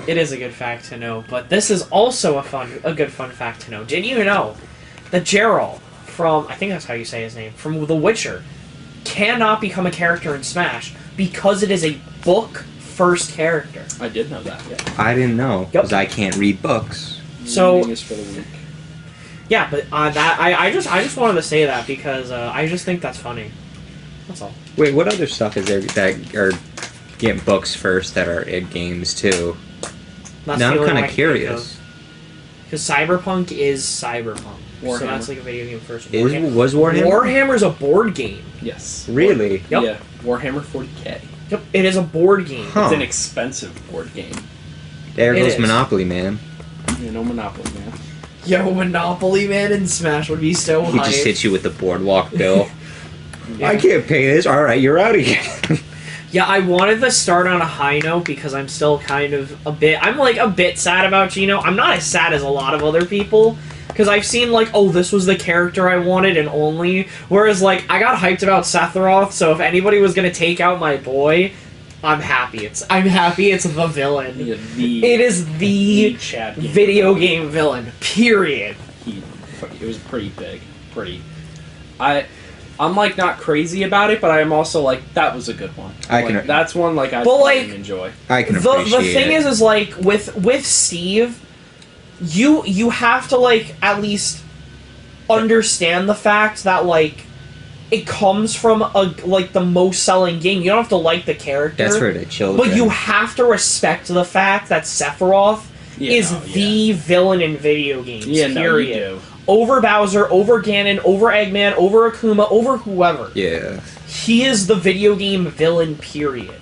It is a good fact to know, but this is also a good fun fact to know. Did you know that Geralt from, I think that's how you say his name, from The Witcher, cannot become a character in Smash because it is a book-first character? I did know that, yeah. I didn't know, because I can't read books. So, reading is for the weak. Yeah, but I just wanted to say that because I just think that's funny. That's all. Wait, what other stuff is there that are getting books first that are in games too? That's now I'm kind of curious. Because Cyberpunk is Cyberpunk. Warhammer. So that's like a video game first. Was Warhammer? Warhammer's a board game. Yes. Really? Yep. Yeah. Warhammer 40K. Yep. It is a board game. Huh. It's an expensive board game. There It goes is. Monopoly, man. Yeah, no Monopoly, man. Yo, Monopoly Man in Smash would be so He hype. just hits you with the boardwalk bill. Yeah. I can't pay this. All right, you're out of here. Yeah, I wanted to start on a high note because I'm still kind of I'm like a bit sad about Gino. I'm not as sad as a lot of other people because I've seen like, oh, this was the character I wanted and only. Whereas like, I got hyped about Sephiroth, so if anybody was gonna take out my boy, I'm happy. I'm happy it's the villain. Yeah, It is the Chad video game villain. Period. It was pretty big. I'm like not crazy about it, but I'm also like that was a good one. That's one like I enjoy. I can The appreciate thing it. is like with Steve, you have to like at least understand the fact that like it comes from like the most selling game. You don't have to like the character. That's for the children. But you have to respect the fact that Sephiroth is the villain in video games. Yeah, period. no, you do. Over Bowser, over Ganon, over Eggman, over Akuma, over whoever. Yeah. He is the video game villain, period.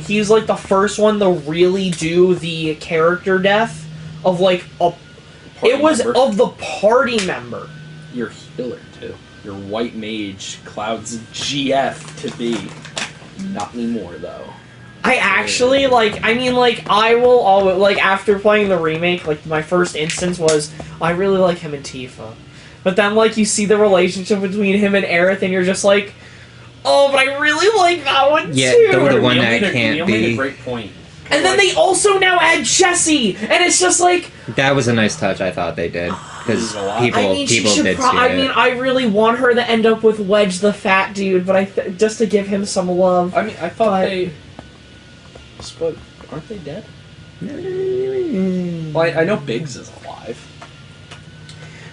He's like the first one to really do the character death of like a... It was of the party member. Your healer, too. Your white mage, Cloud's GF to be. Not anymore, though. I actually, like, I will always, like, after playing the remake, like, my first instance was, I really like him and Tifa. But then, like, you see the relationship between him and Aerith, and you're just like, oh, but I really like that one, Yeah, too! they're the one Neil that can't made be. a great point. And then they also now add Jessie! And it's just like... That was a nice touch, I thought they did. Because people, I mean, people did see I it. mean, I really want her to end up with Wedge the fat dude, but just to give him some love. I mean, I thought they... But aren't they dead? Well, I know Biggs is alive.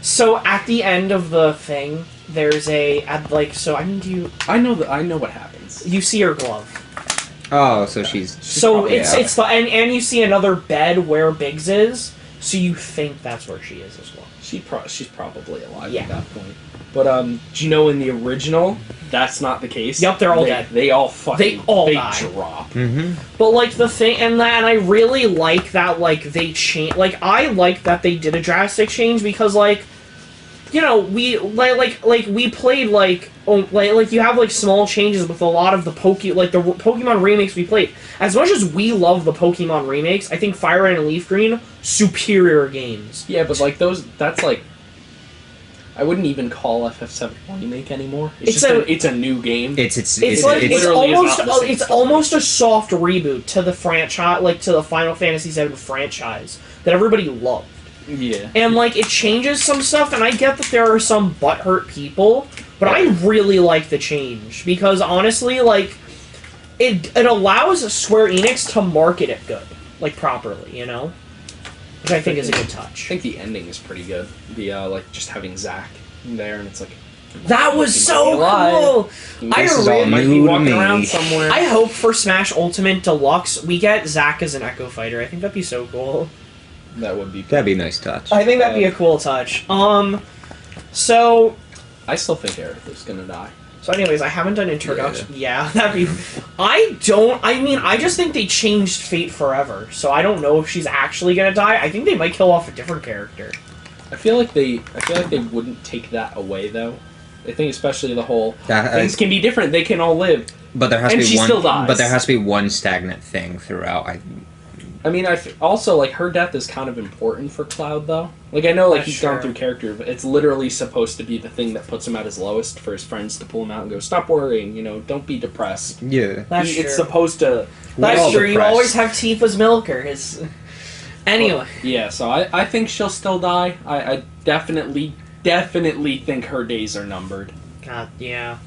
So at the end of the thing, there's so I mean, I know what happens. you see her glove. Oh, so she's So it's the and you see another bed where Biggs is, so you think that's where she is as well. She's probably alive Yeah. at that point. But do you know in the original that's not the case? Yep, they're all dead. They all fucking die. drop. Mm-hmm. But like the thing, and I really like that they change. Like I like that they did a drastic change because you know we we played like you have like small changes with a lot of the the Pokemon remakes we played. As much as we love the Pokemon remakes, I think Fire Red and Leaf Green superior games. Yeah, but like that's like. I wouldn't even call FF7 a remake anymore. It's a new game. It's almost a soft reboot to the franchise, to the Final Fantasy VII franchise that everybody loved. Yeah. And it changes some stuff, and I get that there are some butthurt people, but I really like the change because honestly, it allows Square Enix to market it good, properly, you know. Which I think is a good touch. I think the ending is pretty good. The just having Zack there, and it's like that was so cool. Might be walking around somewhere. I hope for Smash Ultimate Deluxe we get Zack as an Echo Fighter. I think that'd be so cool. That'd be a nice touch. I think that'd be a cool touch. So I still think Aerith is gonna die. So anyways, I haven't done introduction. Yeah, that'd be... I just think they changed Fate forever, so I don't know if she's actually gonna die. I think they might kill off a different character. I feel like they wouldn't take that away, though. I think especially the whole... things can be different, they can all live. But there has and to be she one, still dies. But there has to be one stagnant thing throughout. I mean, also, like, her death is kind of important for Cloud, though. Like, I know, like, he's gone through character, but it's literally supposed to be the thing that puts him at his lowest for his friends to pull him out and go, stop worrying, you know, don't be depressed. Yeah. It's supposed to... That's true, you always have Tifa's milker. Anyway. But, yeah, so I think she'll still die. I definitely think her days are numbered. God, yeah.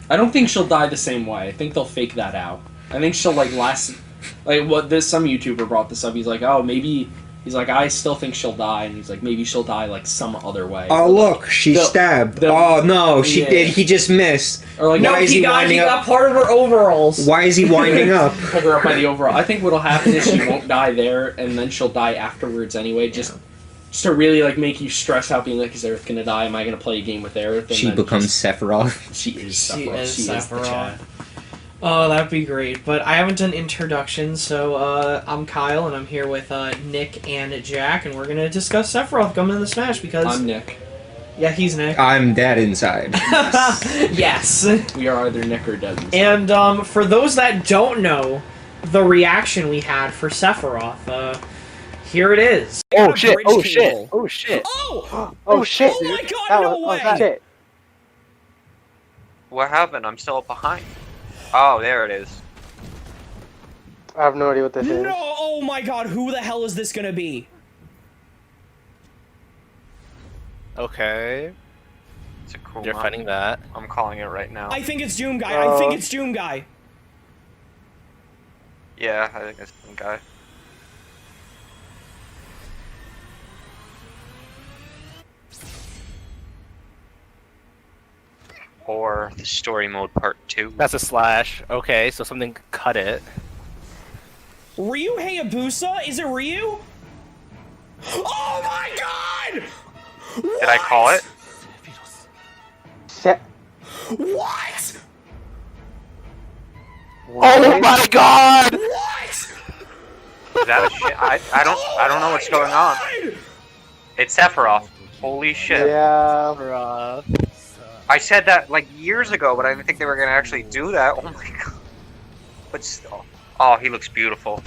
I don't think she'll die the same way. I think they'll fake that out. I think she'll, like, last... Like, some YouTuber brought this up. He's like, oh, maybe... He's like, I still think she'll die. And he's like, maybe she'll die, like, some other way. Oh, look, she stabbed. Oh, no, she did. He just missed. Or like, no, he got part of her overalls. Why is he winding up? Pull her up by the overall. I think what'll happen is she won't die there, and then she'll die afterwards anyway, just to really, like, make you stress out, being like, is Aerith gonna die? Am I gonna play a game with Aerith? And she becomes Sephiroth. She is Sephiroth. She is the Chad. Oh, that'd be great. But I haven't done introductions, so I'm Kyle, and I'm here with Nick and Jack, and we're going to discuss Sephiroth coming to the Smash, because... I'm Nick. Yeah, he's Nick. I'm dead inside. Yes. We are either Nick or dead inside. And for those that don't know the reaction we had for Sephiroth, here it is. Oh shit, oh shit, oh shit. Oh! Oh shit, Oh my god, no way! Shit. What happened? I'm still behind. Oh, there it is. I have no idea what this is. No! Oh my god, who the hell is this gonna be? Okay. It's a cool You're map. fighting that. I'm calling it right now. I think it's Doom Guy. I think it's Doom Guy. Yeah, I think it's some guy. Or the story mode part 2. That's a slash. Okay, so something cut it. Ryu Hayabusa? Is it Ryu? Oh my god! What? Did I call it? What? Oh my god! What? Is that a shit? I don't know what's going on. It's Sephiroth. Holy shit. Yeah. I said that like years ago, but I didn't think they were gonna actually do that. Oh my god. But still. Oh, he looks beautiful.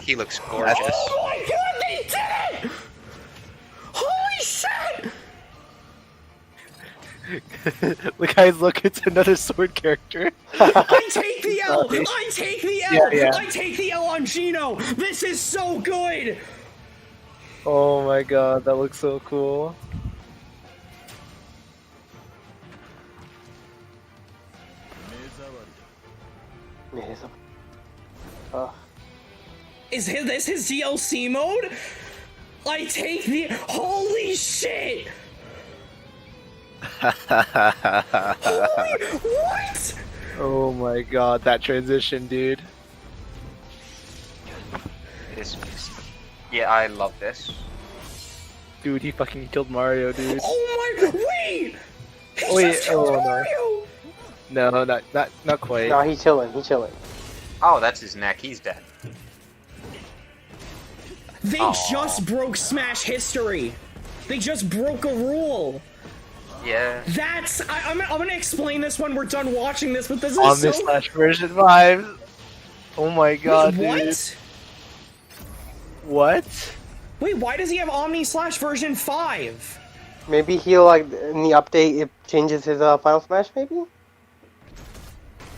He looks gorgeous. Oh my god, they did it! Holy shit! Look, guys, look, it's another sword character. I take the L! I take the L! Yeah. I take the L on Gino! This is so good! Oh my god, that looks so cool. Is this his DLC mode? I take the... Holy shit! Holy... What? Oh my god, that transition, dude. Yeah, I love this. Dude, he fucking killed Mario, dude. Oh my... Wait! He Wait, just killed oh, no. Mario! No, not quite. No, he's chilling, Oh, that's his neck. He's dead. They just broke Smash history. They just broke a rule. Yeah. That's... I'm gonna explain this when we're done watching this, but this is On so... this Slash version 5. Oh my god, Wait, what? dude. What? Wait, why does he have Omni Slash version 5? Maybe he'll, like, in the update, it changes his Final Smash, maybe?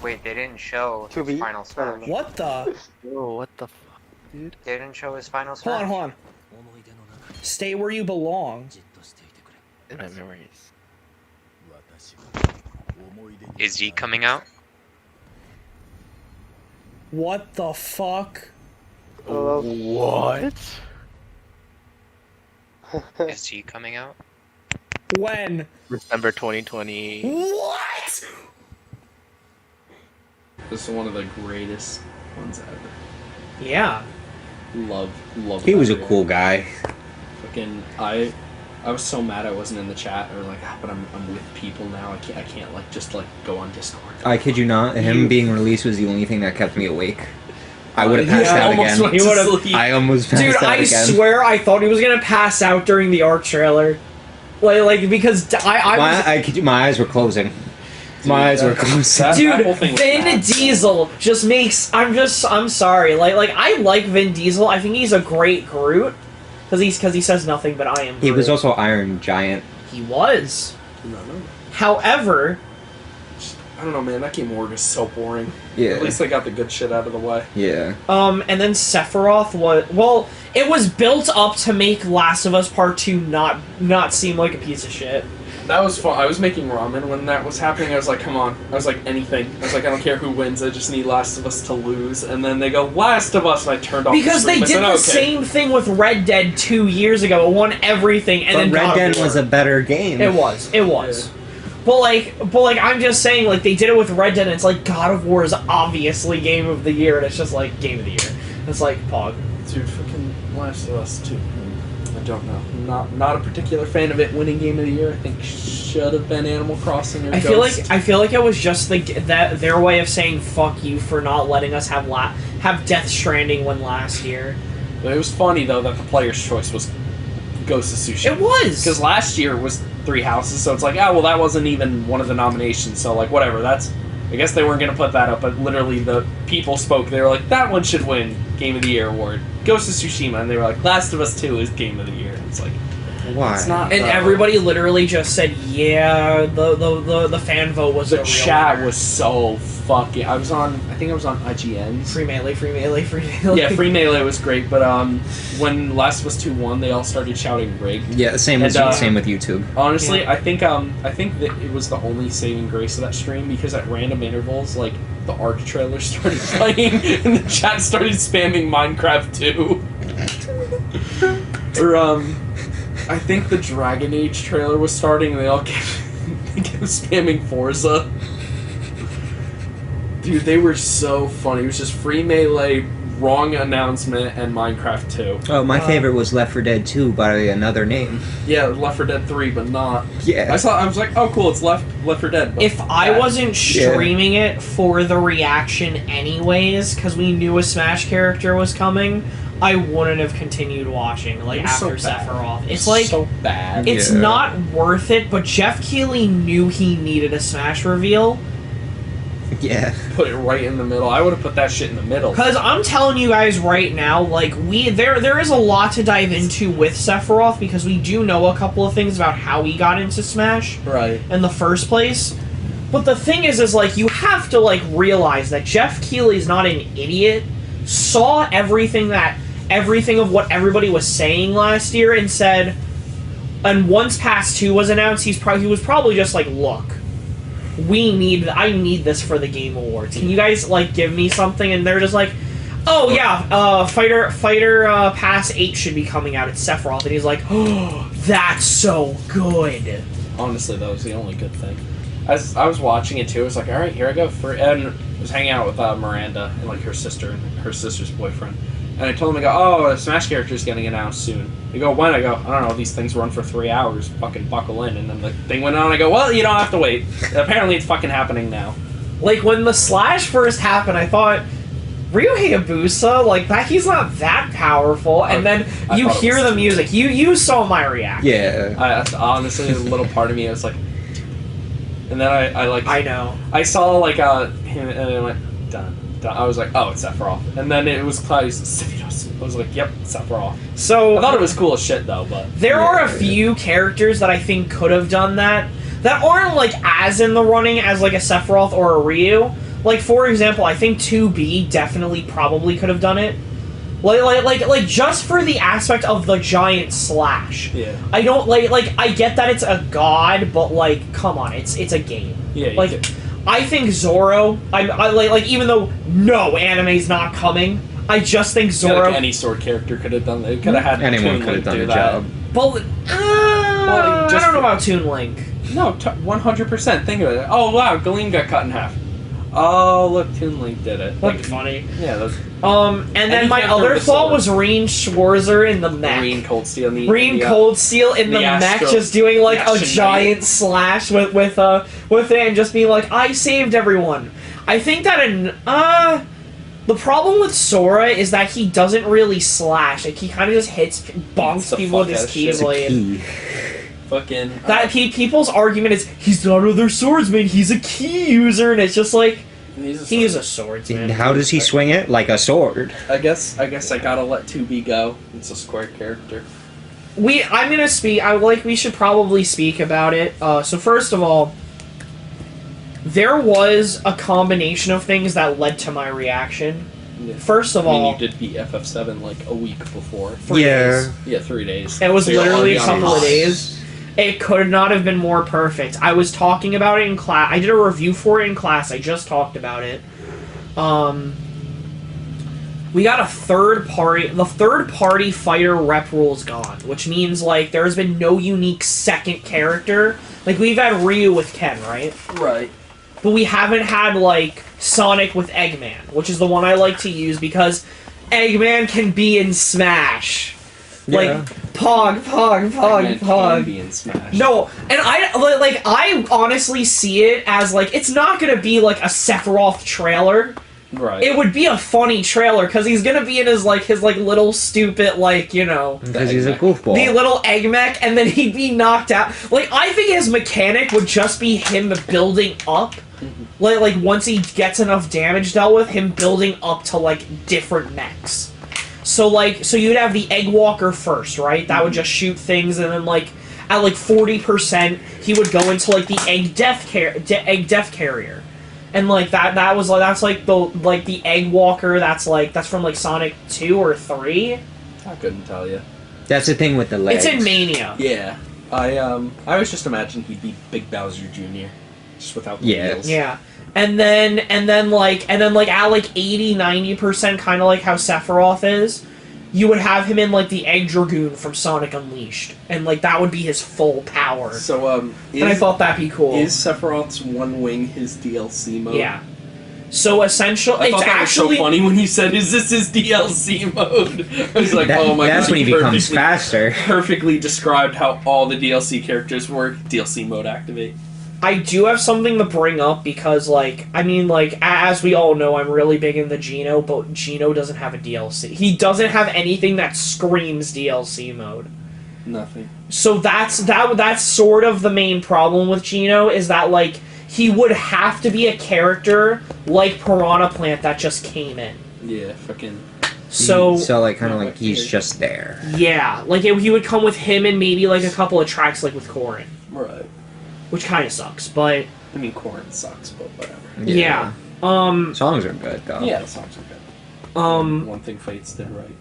Wait, they didn't show To his be? final smash. What the... Oh, what the fuck, dude? They didn't show his final Hold smash. on, hold on. Stay where you belong. In my memories. Is he coming out? What the fuck? What? Is he coming out? When? December 2020. What? This is one of the greatest ones ever. Yeah. Love. He was a that cool guy. Fucking, I was so mad I wasn't in the chat, or like, but I'm with people now. I can't like just like go on Discord. I kid you not, him being released was the only thing that kept me awake. I would have passed I out almost again. went to sleep. I almost passed Dude, out I again. swear I thought he was gonna pass out during the ARC trailer. Like because I kid you, my eyes were closing. My eyes were closed. Dude, that whole thing was Vin bad. Diesel just makes. I'm sorry. Like I like Vin Diesel. I think he's a great Groot. Because he says nothing but I am Groot. He was also Iron Giant. He was. No. However, I don't know, man. That game world is so boring. Yeah. At least they got the good shit out of the way. Yeah. and then Sephiroth was. Well, it was built up to make Last of Us Part 2 not seem like a piece of shit. That was fun. I was making ramen when that was happening. I was like, come on. I was like, anything. I was like, I don't care who wins. I just need Last of Us to lose. And then they go, Last of Us, and I turned off Because the they stream. did the same thing with Red Dead 2 years ago. It won everything, and But then Red God of Dead War. was a better game. It was. Yeah. But like, I'm just saying, like, they did it with Red Dead, and it's like, God of War is obviously Game of the Year, and it's just like, Game of the Year. It's like, Pog. Dude, fucking Last of Us 2. I don't know. Not a particular fan of it winning Game of the Year. I think should have been Animal Crossing or I Ghost. feel like it was just their way of saying fuck you for not letting us have Death Stranding win last year. But it was funny, though, that the player's choice was Ghost of Tsushima. It was! Because last year was Three Houses, so it's like, well, that wasn't even one of the nominations, so, like, whatever, I guess they weren't going to put that up, but literally the people spoke. They were like, that one should win Game of the Year award. Ghost of Tsushima, and they were like, Last of Us 2 is Game of the Year. It's like, Why? it's not. And everybody literally just said, yeah, the fan vote was The the real chat winner. was so fucking. I think I was on IGN's. Free Melee. Yeah, Free Melee was great, but when Last of Us 2 won, they all started shouting rigged. Yeah, same with YouTube. Honestly, Yeah. I think that it was the only saving grace of that stream because at random intervals, like the Ark trailer started playing and the chat started spamming Minecraft 2. Or I think the Dragon Age trailer was starting and they all kept spamming Forza. Dude, they were so funny. It was just Free Melee, wrong announcement, and Minecraft 2. Oh, my favorite was Left 4 Dead 2 by another name. Yeah, Left 4 Dead 3, but not. Yeah. I was like, oh cool, it's Left 4 Dead. But If I bad. wasn't streaming it for the reaction anyways, because we knew a Smash character was coming, I wouldn't have continued watching, like, It was after so bad. Sephiroth. It's like, so bad. it's Yeah. not worth it, but Jeff Keighley knew he needed a Smash reveal. Yeah. Put it right in the middle. I would have put that shit in the middle. Because I'm telling you guys right now, like, there is a lot to dive into with Sephiroth, because we do know a couple of things about how he got into Smash Right. in the first place. But the thing is like, you have to, like, realize that Jeff Keighley's not an idiot, saw everything of what everybody was saying last year and said, and once Pass 2 was announced, he was probably just like, look, I need this for the Game Awards. Can you guys, like, give me something? And they're just like, oh yeah, Fighter Pass 8 should be coming out. It's Sephiroth. And he's like, oh, that's so good. Honestly, that was the only good thing. As I was watching it too, I was like, all right, here I go. And I was hanging out with Miranda and like her sister and her sister's boyfriend. And I told them, I go, oh, a Smash character's getting announced soon. They go, when? I go, I don't know, these things run for 3 hours. Fucking buckle in. And then the thing went on. I go, well, you don't have to wait. Apparently it's fucking happening now. Like, when the Slash first happened, I thought, Ryu Hayabusa, like, he's not that powerful. And then I you thought it hear was the too. music. You saw my reaction. Yeah. Honestly, a little part of me, I was like, and then I know. I saw like him and I went, done. I was like, oh, it's Sephiroth. And then it was Cloudy's Sephiroth. I was like, yep, Sephiroth. So I thought it was cool as shit though, but there are a few characters that I think could have done that aren't, like, as in the running as, like, a Sephiroth or a Ryu. Like, for example, I think 2B definitely probably could have done it. Like just for the aspect of the giant slash. yeah. I don't like I get that it's a god, but, like, come on, it's a game. Yeah, you Like, could- I think Zoro. I like even though no anime's not coming, I just think I feel Zoro. like any sword character could have done that. It could have had Anyone Toon could have Link done do the that. job. But I just don't know for- about Toon Link. No, 100%. Think of it. Oh wow, Galeem got cut in half. Oh look, Toon Link did it. That'd be funny. Yeah, that's And then Any my character other with a thought sword. was Reen Schwarzer in the mech. Green Cold Steel. Green Cold Steel in the the mech, Astro- just doing, like, the a Action giant slash with it, and just being like, I saved everyone. I think that the problem with Sora is that he doesn't really slash. Like, he kind of just bonks the people with fuck his out of shit. Keyblade. Fucking people's argument is he's not another swordsman. He's a key user, and it's just like he is a swordsman. How does he swing it? Like a sword. I guess I gotta let 2B go. It's a square character. We should probably speak about it. So first of all, there was a combination of things that led to my reaction. Yeah. First of all, you did beat FF7 like a week before. 3 days. Yeah, 3 days. It was So you're literally a already on couple of high. days. It could not have been more perfect. I was talking about it in class. I did a review for it in class. I just talked about it. We got a third party. The third party fighter rep rule's gone, which means like there has been no unique second character. Like we've had Ryu with Ken, right? Right. But we haven't had like Sonic with Eggman, which is the one I like to use because Eggman can be in Smash. Like Yeah. Pog. Eggman can be in Smash. No, and I honestly see it as like it's not gonna be like a Sephiroth trailer. Right. It would be a funny trailer because he's gonna be in his little stupid Because he's a goofball. the little egg mech, and then he'd be knocked out. Like I think his mechanic would just be him building up. Like once he gets enough damage dealt with, him building up to like different mechs. So you'd have the Egg Walker first, right? That would just shoot things, and then like at like 40%, he would go into like the Egg Death Carrier, and like that's like the Egg Walker. That's from like Sonic 2 or 3. I couldn't tell you. That's the thing with the legs. It's in Mania. Yeah. I was just imagining he'd be Big Bowser Jr. Just without the wheels. Yeah. And then at like 80-90%, kind of like how Sephiroth is, you would have him in like the Egg Dragoon from Sonic Unleashed, and like that would be his full power. So and I thought that'd be cool. Is Sephiroth's One Wing his DLC mode? Yeah. So essentially, I thought that was so funny when he said, "Is this his DLC mode?" I was like, "Oh my god!" That's when he becomes faster. Perfectly described how all the DLC characters work. DLC mode activate. I do have something to bring up because, as we all know, I'm really big into Geno, but Geno doesn't have a DLC. He doesn't have anything that screams DLC mode. Nothing. So that's sort of the main problem with Geno, is that, like, he would have to be a character like Piranha Plant that just came in. Yeah, fucking... So he's just there. Yeah, like, he would come with him and maybe, like, a couple of tracks, like, with Corrin. Right. Which kind of sucks, but... I mean, Corrin sucks, but whatever. Yeah. Songs are good, though. Yeah, the songs are good. One thing Fates did right.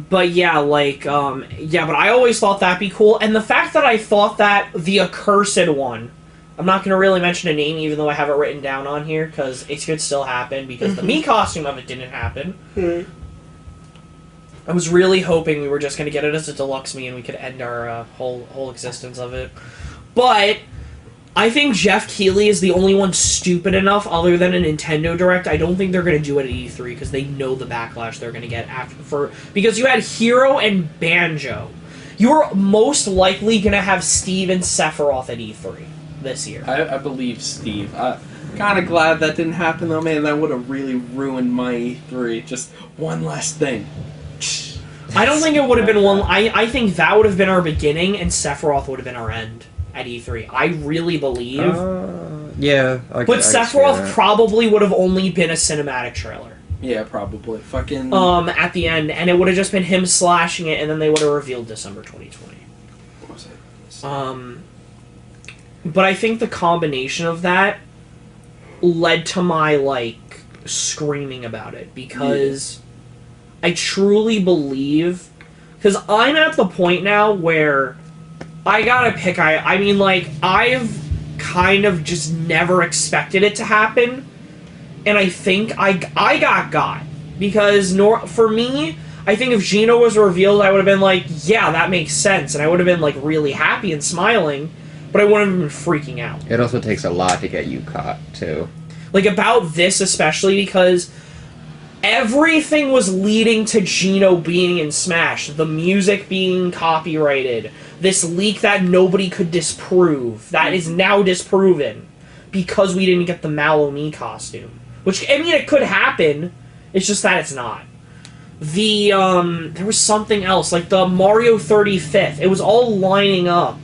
But yeah, but I always thought that'd be cool, and the fact that I thought that the Accursed one, I'm not going to really mention a name even though I have it written down on here, because it could still happen, because the Mii costume of it didn't happen. I was really hoping we were just going to get it as a deluxe Mii and we could end our whole existence of it. But I think Jeff Keighley is the only one stupid enough, other than a Nintendo Direct. I don't think they're going to do it at E3 because they know the backlash they're going to get because you had Hero and Banjo. You're most likely going to have Steve and Sephiroth at E3 this year. I believe Steve. Kind of glad that didn't happen though, man. That would have really ruined my E3. Just one last thing. I don't think it would have been one. I think that would have been our beginning, and Sephiroth would have been our end at E3. I really believe. But Sephiroth probably would have only been a cinematic trailer. Yeah, probably. Fucking... At the end, and it would have just been him slashing it, and then they would have revealed December 2020. What was it? But I think the combination of that led to my, screaming about it, because I truly believe... Because I'm at the point now where I gotta pick... I've kind of just never expected it to happen, and I think I got. Because for me, I think if Geno was revealed, I would have been like, yeah, that makes sense, and I would have been, really happy and smiling, but I wouldn't have been freaking out. It also takes a lot to get you caught, too. About this especially, because everything was leading to Geno being in Smash. The music being copyrighted. This leak that nobody could disprove. That is now disproven. Because we didn't get the Mallow Mii costume. Which, it could happen. It's just that it's not. There was something else. The Mario 35th. It was all lining up.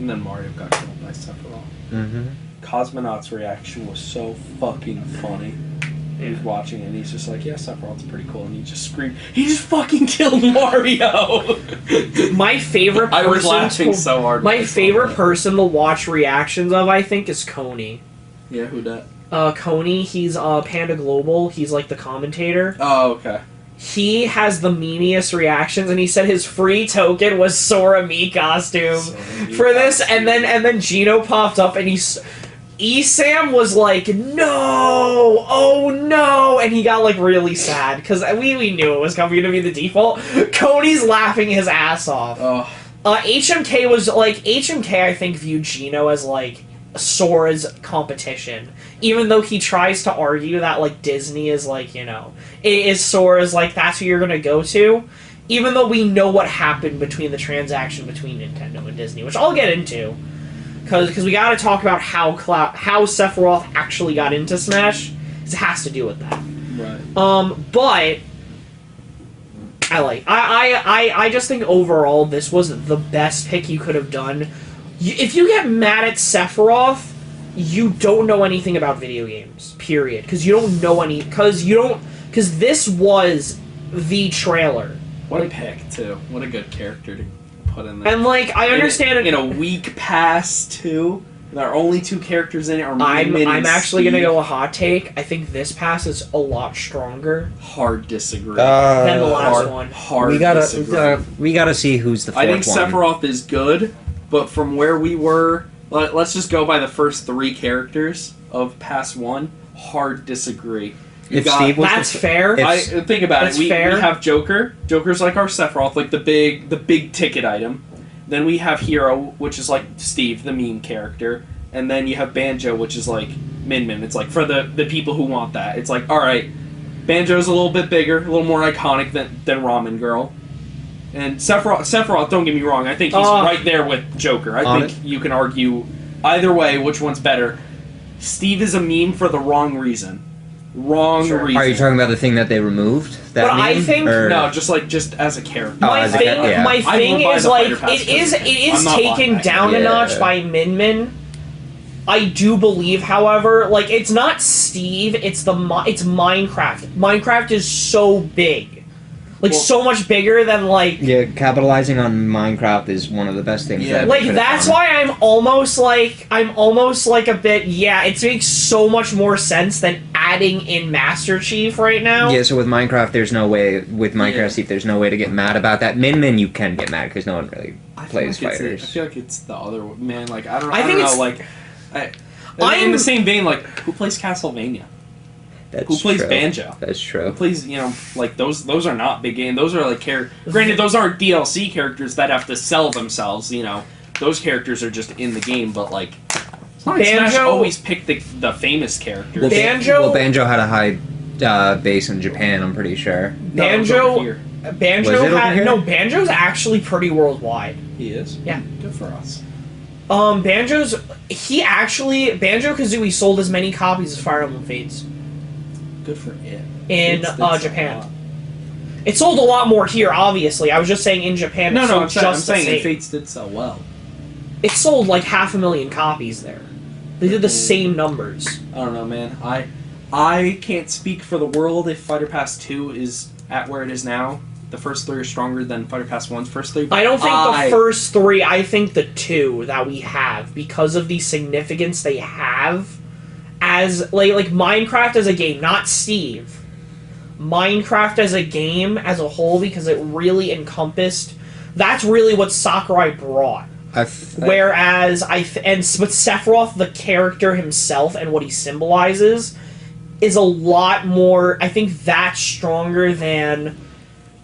And then Mario got killed by Sephiroth. Mm-hmm. Cosmonaut's reaction was so fucking funny. He was watching it and he's just like, yeah, Sephiroth's pretty cool. And he just screamed, he just fucking killed Mario! My favorite person I was laughing so hard. My favorite person to watch reactions of, I think, is Coney. Yeah, who dat? Coney, he's Panda Global. He's like the commentator. Oh, okay. He has the memeiest reactions, and he said his free token was Sora Mii costume for this, and then Gino popped up, and Esam was like, no, oh no, and he got like really sad because we knew it was going to be the default. Coney's laughing his ass off. Oh. HMK was like HMK. I think viewed Gino as like Sora's competition, even though he tries to argue that like Disney is like, you know, it is Sora's like that's who you're gonna go to, even though we know what happened between the transaction between Nintendo and Disney, which I'll get into, because we got to talk about how Sephiroth actually got into Smash. 'Cause it has to do with that. Right. But I just think overall this was the best pick you could have done. If you get mad at Sephiroth, you don't know anything about video games. Period. Because you don't know any. Because this was the trailer. What a pick too. What a good character to put in there. And like I understand in a weak pass too. There are only 2 characters in it. Or I'm actually gonna go a hot take. I think this pass is a lot stronger. Hard disagree. Than the last one. Hard we gotta see who's the fourth one. I think Sephiroth is good, but from where we were, let's just go by the first 3 characters of Pass 1. Hard disagree. That's fair. Think about it. We have Joker. Joker's like our Sephiroth, like the big ticket item. Then we have Hero, which is like Steve, the meme character. And then you have Banjo, which is like Min Min. It's like for the people who want that. It's like, alright, Banjo's a little bit bigger, a little more iconic than Ramen Girl. And Sephiroth, don't get me wrong, I think he's right there with Joker. I think you can argue either way which one's better. Steve is a meme for the wrong reason. Reason. Are you talking about the thing that they removed? That but meme? I think no, just as a character. My thing is like it is taken down a notch by Min Min. I do believe, however, like it's not Steve, it's Minecraft. Minecraft is so big. Like, so much bigger than, like... Yeah, capitalizing on Minecraft is one of the best things. Yeah, like, that's why I'm almost like a bit... Yeah, it makes so much more sense than adding in Master Chief right now. Yeah, so with Minecraft, there's no way... With Minecraft Steve, there's no way to get mad about that. Min Min, you can get mad, because no one really plays fighters. I feel like it's the other... Man, like, I don't know, in the same vein, like, who plays Castlevania? Who plays Banjo? That's true. Who plays, like, those are not big games. Those are, like, granted, those aren't DLC characters that have to sell themselves, Those characters are just in the game, but, like, Smash always pick the famous characters. Banjo had a high base in Japan, I'm pretty sure. Banjo's actually pretty worldwide. He is? Yeah. Good for us. Banjo-Kazooie sold as many copies as Fire Emblem Fates. Good for it. In Japan. It sold a lot more here, obviously. I was just saying in Japan I'm saying Fates did sell well. It sold like 500,000 copies there. They did the same numbers. I don't know, man. I can't speak for the world if Fighter Pass 2 is at where it is now. The first 3 are stronger than Fighter Pass 1's first 3. I don't think the first 3, I think the 2 that we have, because of the significance they have as, like Minecraft as a game, not Steve. Minecraft as a game as a whole, because it really encompassed... That's really what Sakurai brought. Whereas, but Sephiroth, the character himself, and what he symbolizes, is a lot more... I think that's stronger than...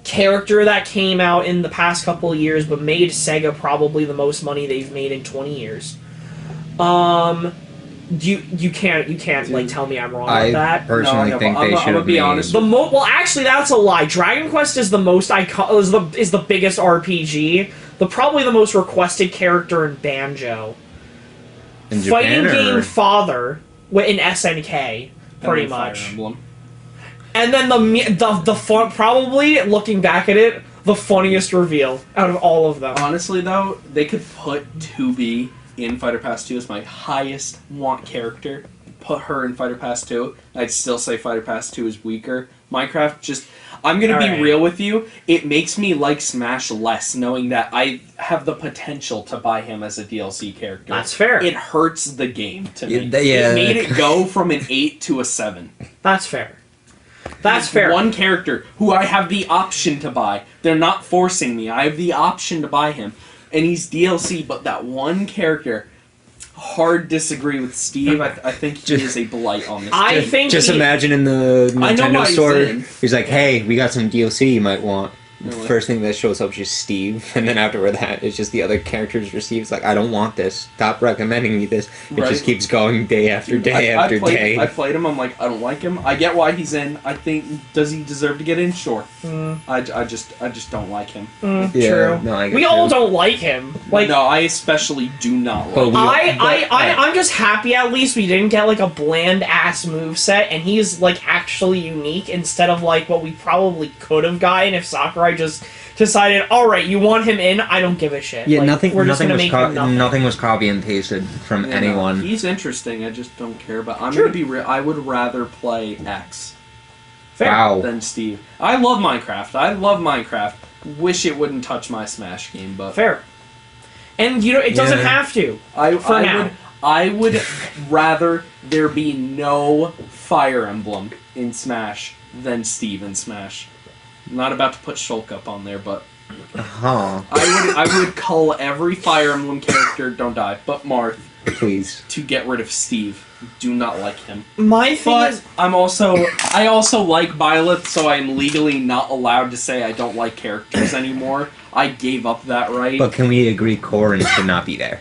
character that came out in the past couple of years, but made Sega probably the most money they've made in 20 years. You can't like tell me I'm wrong with that. I personally think they should have be honest. Well, actually, that's a lie. Dragon Quest is the most is the biggest RPG. Probably the most requested character in Banjo. In Japan, Fighting Game Father in SNK, pretty much. Fire Emblem. And then the probably looking back at it, the funniest reveal out of all of them. Honestly, though, they could put 2B in Fighter Pass 2 as my highest want character. Put her in Fighter Pass 2. I'd still say Fighter Pass 2 is weaker. Minecraft just... I'm going to be real with you. It makes me like Smash less, knowing that I have the potential to buy him as a DLC character. That's fair. It hurts the game to me. Yeah. It made it go from an 8 to a 7. That's fair. That's fair. One character who I have the option to buy. They're not forcing me. I have the option to buy him. And he's DLC, but that one character... Hard disagree with Steve. I think he is a blight on this. Just imagine in the Nintendo store, he's like, Yeah. "Hey, we got some DLC you might want." No, like- First thing that shows up is just Steve, and then after that, it's just the other characters receives like, "I don't want this. Stop recommending me this." It Right. just keeps going day after day after day. I played him. I'm like, I don't like him. I get why he's in. I think, does he deserve to get in? Sure. I just don't like him. Yeah, True. no, I get We all you. don't like him. Like, No, I especially do not But like him. I'm just happy at least we didn't get like a bland ass moveset and he's like actually unique instead of like what we probably could have gotten if Sakurai just decided, alright, you want him in, I don't give a shit. Yeah, like, nothing. We're just Nothing gonna was make him nothing. nothing was copy and pasted from Yeah, no, anyone. he's interesting. I just don't care. But I'm Sure. gonna be real. I would rather play X Fair. Wow. than Steve. I love Minecraft. Wish it wouldn't touch my Smash game, but Fair. And you know, it doesn't Yeah. have to. I now. would rather there be no Fire Emblem in Smash than Steve in Smash. I'm not about to put Shulk up on there, but Huh? I would cull every Fire Emblem character, don't die, but Marth, Please. to get rid of Steve. Do not like him. My thing But is, I also like Byleth, so I'm legally not allowed to say I don't like characters anymore. I gave up that right. But can we agree Corin should not be there?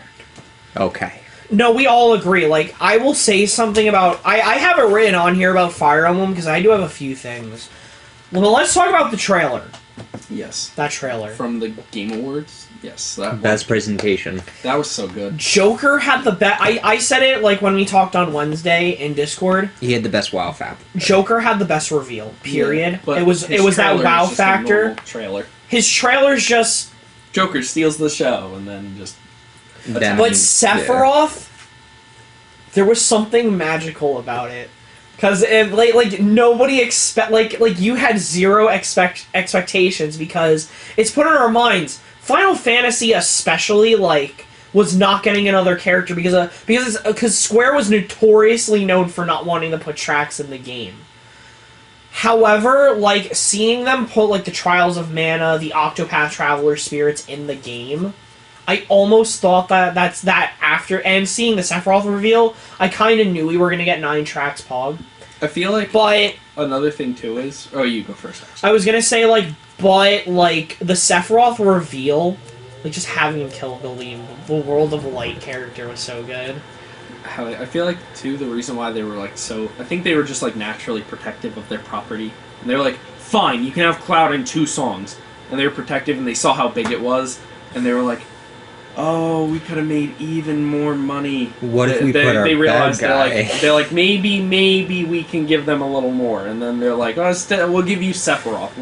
Okay. no, we all agree. Like, I will say something about... I have it written on here about Fire Emblem, because I do have a few things. Well, let's talk about the trailer. Yes. That trailer. From the Game Awards? Yes. Best presentation. That was so good. Joker had the best... I said it, like, when we talked on Wednesday in Discord. He had the best WoW factor. Joker had the best reveal, period. Yeah, but it was his that trailer wow is just a factor. normal trailer. His trailer's just... Joker steals the show and then just... Then- But Sephiroth, there was something magical about it. Because like nobody expect like you had zero expectations because it's put in our minds. Final Fantasy especially like was not getting another character because Square was notoriously known for not wanting to put tracks in the game. However, like seeing them put like the Trials of Mana, the Octopath Traveler spirits in the game, I almost thought that's that after, and seeing the Sephiroth reveal, I kind of knew we were going to get 9 tracks, Pog. I feel like But another thing too is... Oh, you go first. I was going to say, like, but, like, the Sephiroth reveal, like, just having him kill the World of Light character was so good. I feel like, too, the reason why they were, like, so... I think they were just, like, naturally protective of their property. And they were like, fine, you can have Cloud in 2 songs. And they were protective, and they saw how big it was. And they were like, oh, we could have made even more money. What if we put our they realized bad guy? they're like maybe we can give them a little more, and then they're like, oh, we'll give you Sephiroth.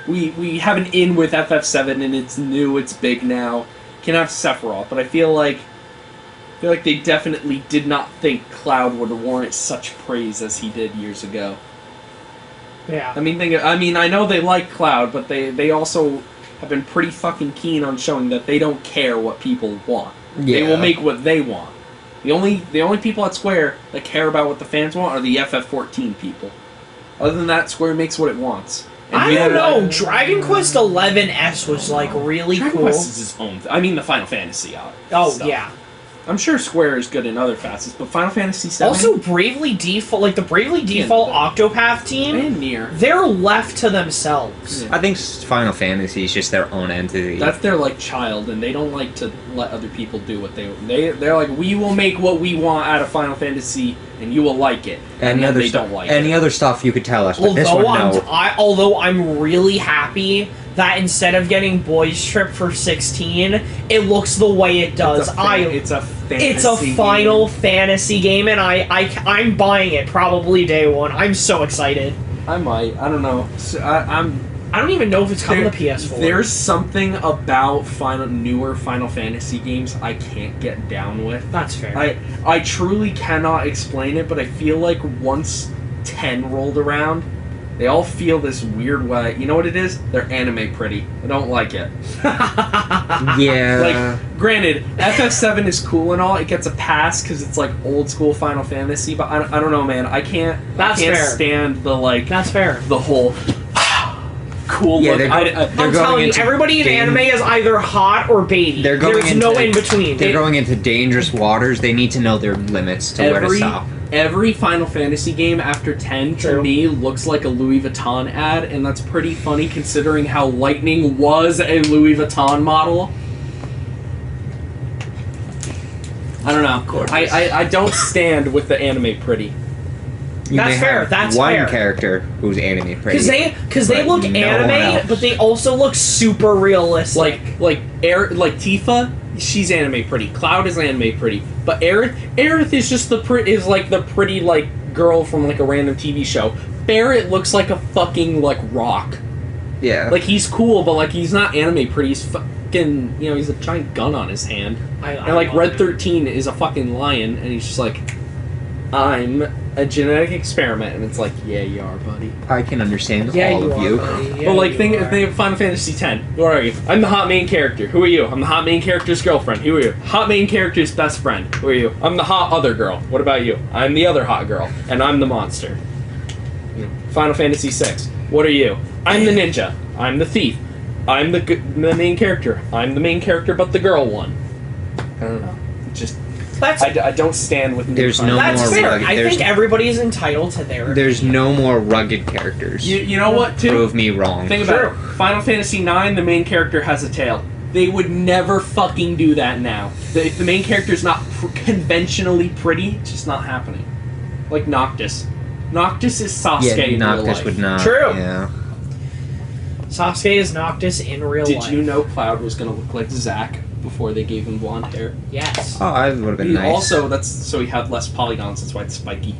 We have an in with FF7 and it's new, it's big now. Can have Sephiroth, but I feel like they definitely did not think Cloud would warrant such praise as he did years ago. Yeah. I mean, I know they like Cloud, but they also have been pretty fucking keen on showing that they don't care what people want. They will make what they want. The only people at Square that care about what the fans want are the FF14 people. Other than that, Square makes what it wants. And I don't know. Dragon Quest 11S was like really Dragon cool. Quest is its own. I mean, the Final Fantasy. Oh stuff. yeah. I'm sure Square is good in other facets, but Final Fantasy VII Also, Bravely Default, like the Bravely Default Octopath team, and Nier. they're left to themselves. Yeah. I think Final Fantasy is just their own entity. That's their like child, and they don't like to let other people do what they're like. We will make what we want out of Final Fantasy, and you will like it. And then they don't like any it. other stuff you could tell us, but this one, no. Although I'm really happy that instead of getting Boys Trip for 16, it looks the way it does. It's a fantasy It's a Final Fantasy game, and I'm buying it probably day one. I'm so excited. I might. I don't know. So I don't even know if it's coming to PS4. There's something about newer Final Fantasy games I can't get down with. That's fair. I truly cannot explain it, but I feel like once 10 rolled around, they all feel this weird way. You know what it is? They're anime pretty. I don't like it. Yeah. Like, granted, FF7 is cool and all. It gets a pass because it's like old school Final Fantasy, but I don't know, man. I can't fair. stand the like. That's fair. The whole cool Yeah, look. I'm telling you, everybody in anime is either hot or baby. There's no in between. They're going into dangerous waters. They need to know their limits to where to stop. Every Final Fantasy game after 10 to me looks like a Louis Vuitton ad, and that's pretty funny considering how Lightning was a Louis Vuitton model. I don't know. I don't stand with the anime pretty. That's fair. That's one fair. character who's anime pretty. Because they look anime, but they also look super realistic. Like Tifa, she's anime pretty. Cloud is anime pretty. But Aerith is just the pretty like girl from like a random TV show. Barrett looks like a fucking like rock. Yeah. Like he's cool, but like he's not anime pretty. He's fucking he's a giant gun on his hand. And like Red 13 is a fucking lion, and he's just like, I'm a genetic experiment, and it's like, yeah, you are, buddy. I can understand all of you. But like, think of Final Fantasy X. What are you? I'm the hot main character. Who are you? I'm the hot main character's girlfriend. Who are you? Hot main character's best friend. Who are you? I'm the hot other girl. What about you? I'm the other hot girl, and I'm the monster. Final Fantasy VI. What are you? I'm the ninja. I'm the thief. I'm the main character. I'm the main character, but the girl one. I don't know. Just. I don't stand with. There's no That's more. fair. Rugged, I think everybody's entitled to their. There's no more rugged characters. You know what? Too. Prove me wrong. Think about it. Final Fantasy IX. The main character has a tail. They would never fucking do that now. The main character's not conventionally pretty. It's just not happening. Like Noctis. Noctis is Sasuke in real Noctis life. would not. True. Yeah. Sasuke is Noctis in real life. Did you know Cloud was gonna look like Zack before they gave him blonde hair? Yes. Oh, that would have been nice. Also, so he had less polygons. That's why it's spiky.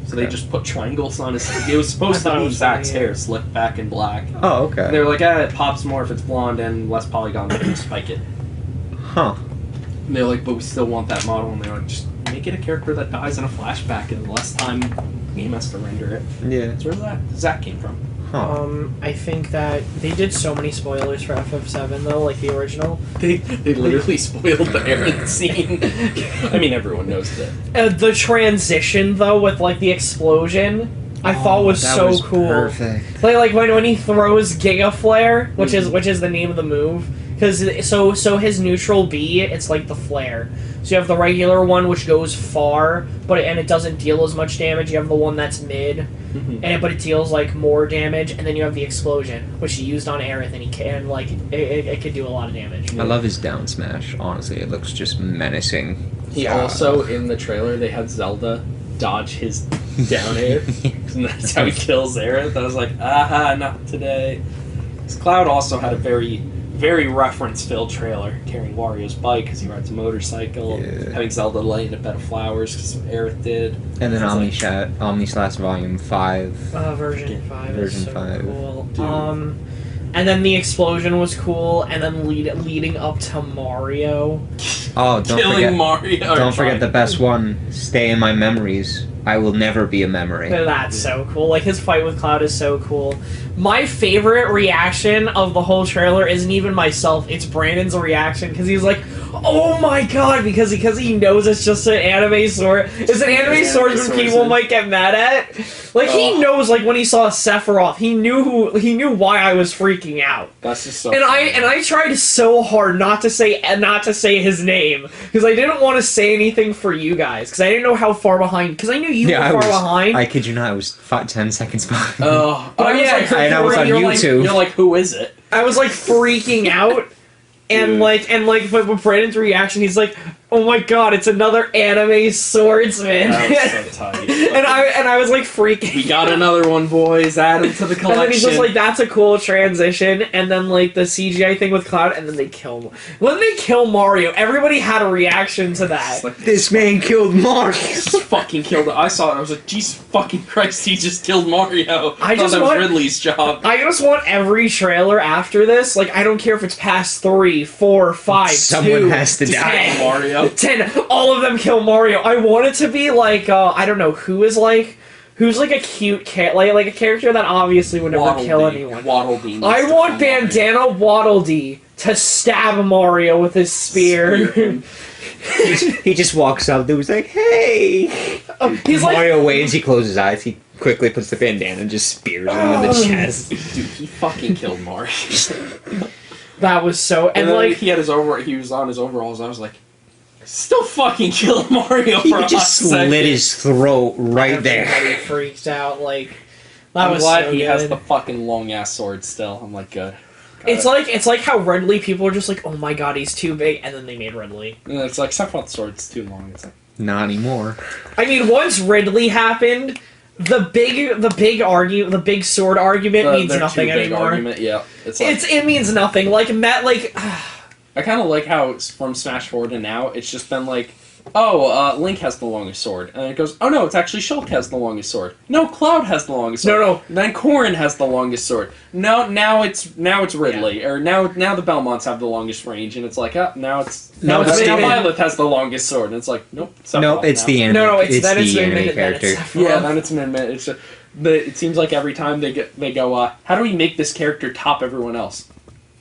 So they just put triangles on his. It was supposed to be Zack's hair, slicked back in black. Oh, okay. And they were like, it pops more if it's blonde and less polygons. We can spike it. Huh. And they're like, but we still want that model. And they're like, just make it a character that dies in a flashback, and less time the game has to render it. Yeah. That's where Zack came from. Huh. I think that they did so many spoilers for FF7 though, like the original. They literally spoiled the Eren scene. I mean, everyone knows that. The transition though, with like the explosion, I thought was that so was cool. Perfect. Like when he throws Giga Flare, which is the name of the move, because so his neutral B, it's like the flare. So you have the regular one which goes far, but it doesn't deal as much damage. You have the one that's mid, but it deals like more damage, and then you have the explosion, which he used on Aerith, and he can like it could do a lot of damage. I love his down smash. Honestly, it looks just menacing. He also, in the trailer, they had Zelda dodge his down air, and that's how he kills Aerith. I was like, aha, not today. This Cloud also had a very reference-filled trailer, carrying Wario's bike because he rides a motorcycle, having Zelda lay in a bed of flowers because Aerith did. And then Omni/Slash Volume 5. Version 5 Version is so 5. cool. Dude. And then the explosion was cool, and then leading up to Mario. Oh, Killing Mario. Don't forget the best one. Stay in my memories. I will never be a memory. That's so cool. Like, his fight with Cloud is so cool. My favorite reaction of the whole trailer isn't even myself, it's Brandon's reaction, because he's like, oh my god, because he knows it's just an anime sword. It's an anime swordsman people might get mad at. Like, he knows, like, when he saw Sephiroth, he knew why I was freaking out. That's just so And funny. I tried so hard not to say his name, because I didn't want to say anything for you guys, because I didn't know how far behind, because I knew you were far behind. I kid you not, I was 10 seconds behind. Oh, But I was like, and I was on YouTube. You're like, who is it? I was like freaking out, And but Brandon's reaction, he's like, "Oh my god, it's another anime swordsman!" That was so tight. and I was like freaking. We got another one, boys. Add him to the collection. And then he's just like, "That's a cool transition." And then like the CGI thing with Cloud, and then they kill him. When they kill Mario, everybody had a reaction to that. Like, This man killed Mario. just fucking killed it. I saw it. I was like, Jesus fucking Christ, he just killed Mario. I thought just that want- was Ridley's job. I just want every trailer after this. Like, I don't care if it's past 3, 4, 5, Someone 2, has to die. 10, Mario. 10. All of them kill Mario. I want it to be like I don't know who's like a cute cat, like a character that obviously would never kill anyone. Waddle Dee. I want Bandana Waddle Dee to stab Mario with his spear. He just walks up. Dude's like, "Hey." He's like, Mario waves. He closes his eyes. He quickly puts the bandana and just spears him in the chest. Dude, he fucking killed Mario. that was so, And and then like he was on his overalls. I was like, still fucking kill Mario He for a just hot second. slit his throat right there. everybody freaked out. Like that I'm was glad so he good. has the fucking long ass sword still. I'm like, good. Got It's like how Ridley people are just like, oh my god, he's too big, and then they made Ridley. And it's like Sephiroth's sword's too long. It's like, Not anymore. I mean, once Ridley happened, the big sword argument means their nothing too big anymore. argument, yeah. It's like, It means nothing. Like I kind of like how it's from Smash Forward to now, it's just been like, oh, Link has the longest sword. And it goes, oh no, it's actually Shulk has the longest sword. No, Cloud has the longest sword. No. Then Corrin has the longest sword. No, now it's Ridley. Or now the Belmonts have the longest range. And it's like, now Min-Min. Violet has the longest sword. And it's like, nope. Nope, it's now. the anime. No, it's it's then it's the Min-Min anime and then it's character. Sephiroth. Yeah, then it's Min-Min. It's just, it seems like every time they go, how do we make this character top everyone else?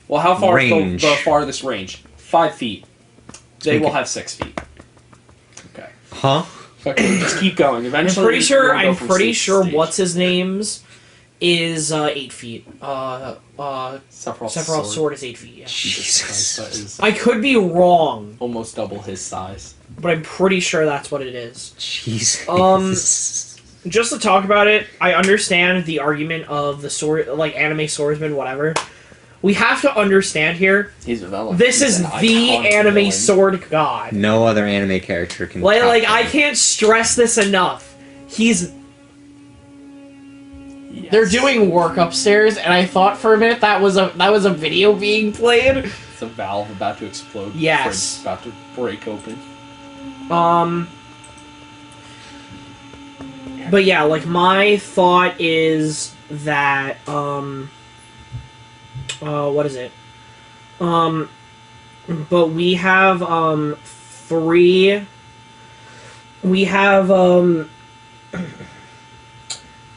Well, how far is Range. the farthest range? 5 feet. They Okay. will have 6 feet. Okay. Huh? Okay, just keep going. I'm Eventually, pretty sure. we'll go I'm from pretty stage to sure. stage. What's his name's is 8 feet. Sephiroth's Sephiroth's sword is 8 feet. Yeah. Jesus Christ, that is I could be wrong, almost double his size. but I'm pretty sure that's what it is. Jesus. Just to talk about it, I understand the argument of the sword, like anime swordsman, whatever. We have to understand here. He's a villain. This He's is an the iconic anime villain. sword god. No other anime character can. Like top I him. can't stress this enough. Yes. They're doing work upstairs, and I thought for a minute that was a video being played. It's a valve about to explode. Yes. Fridge about to break open. But yeah, like my thought is that what is it? But we have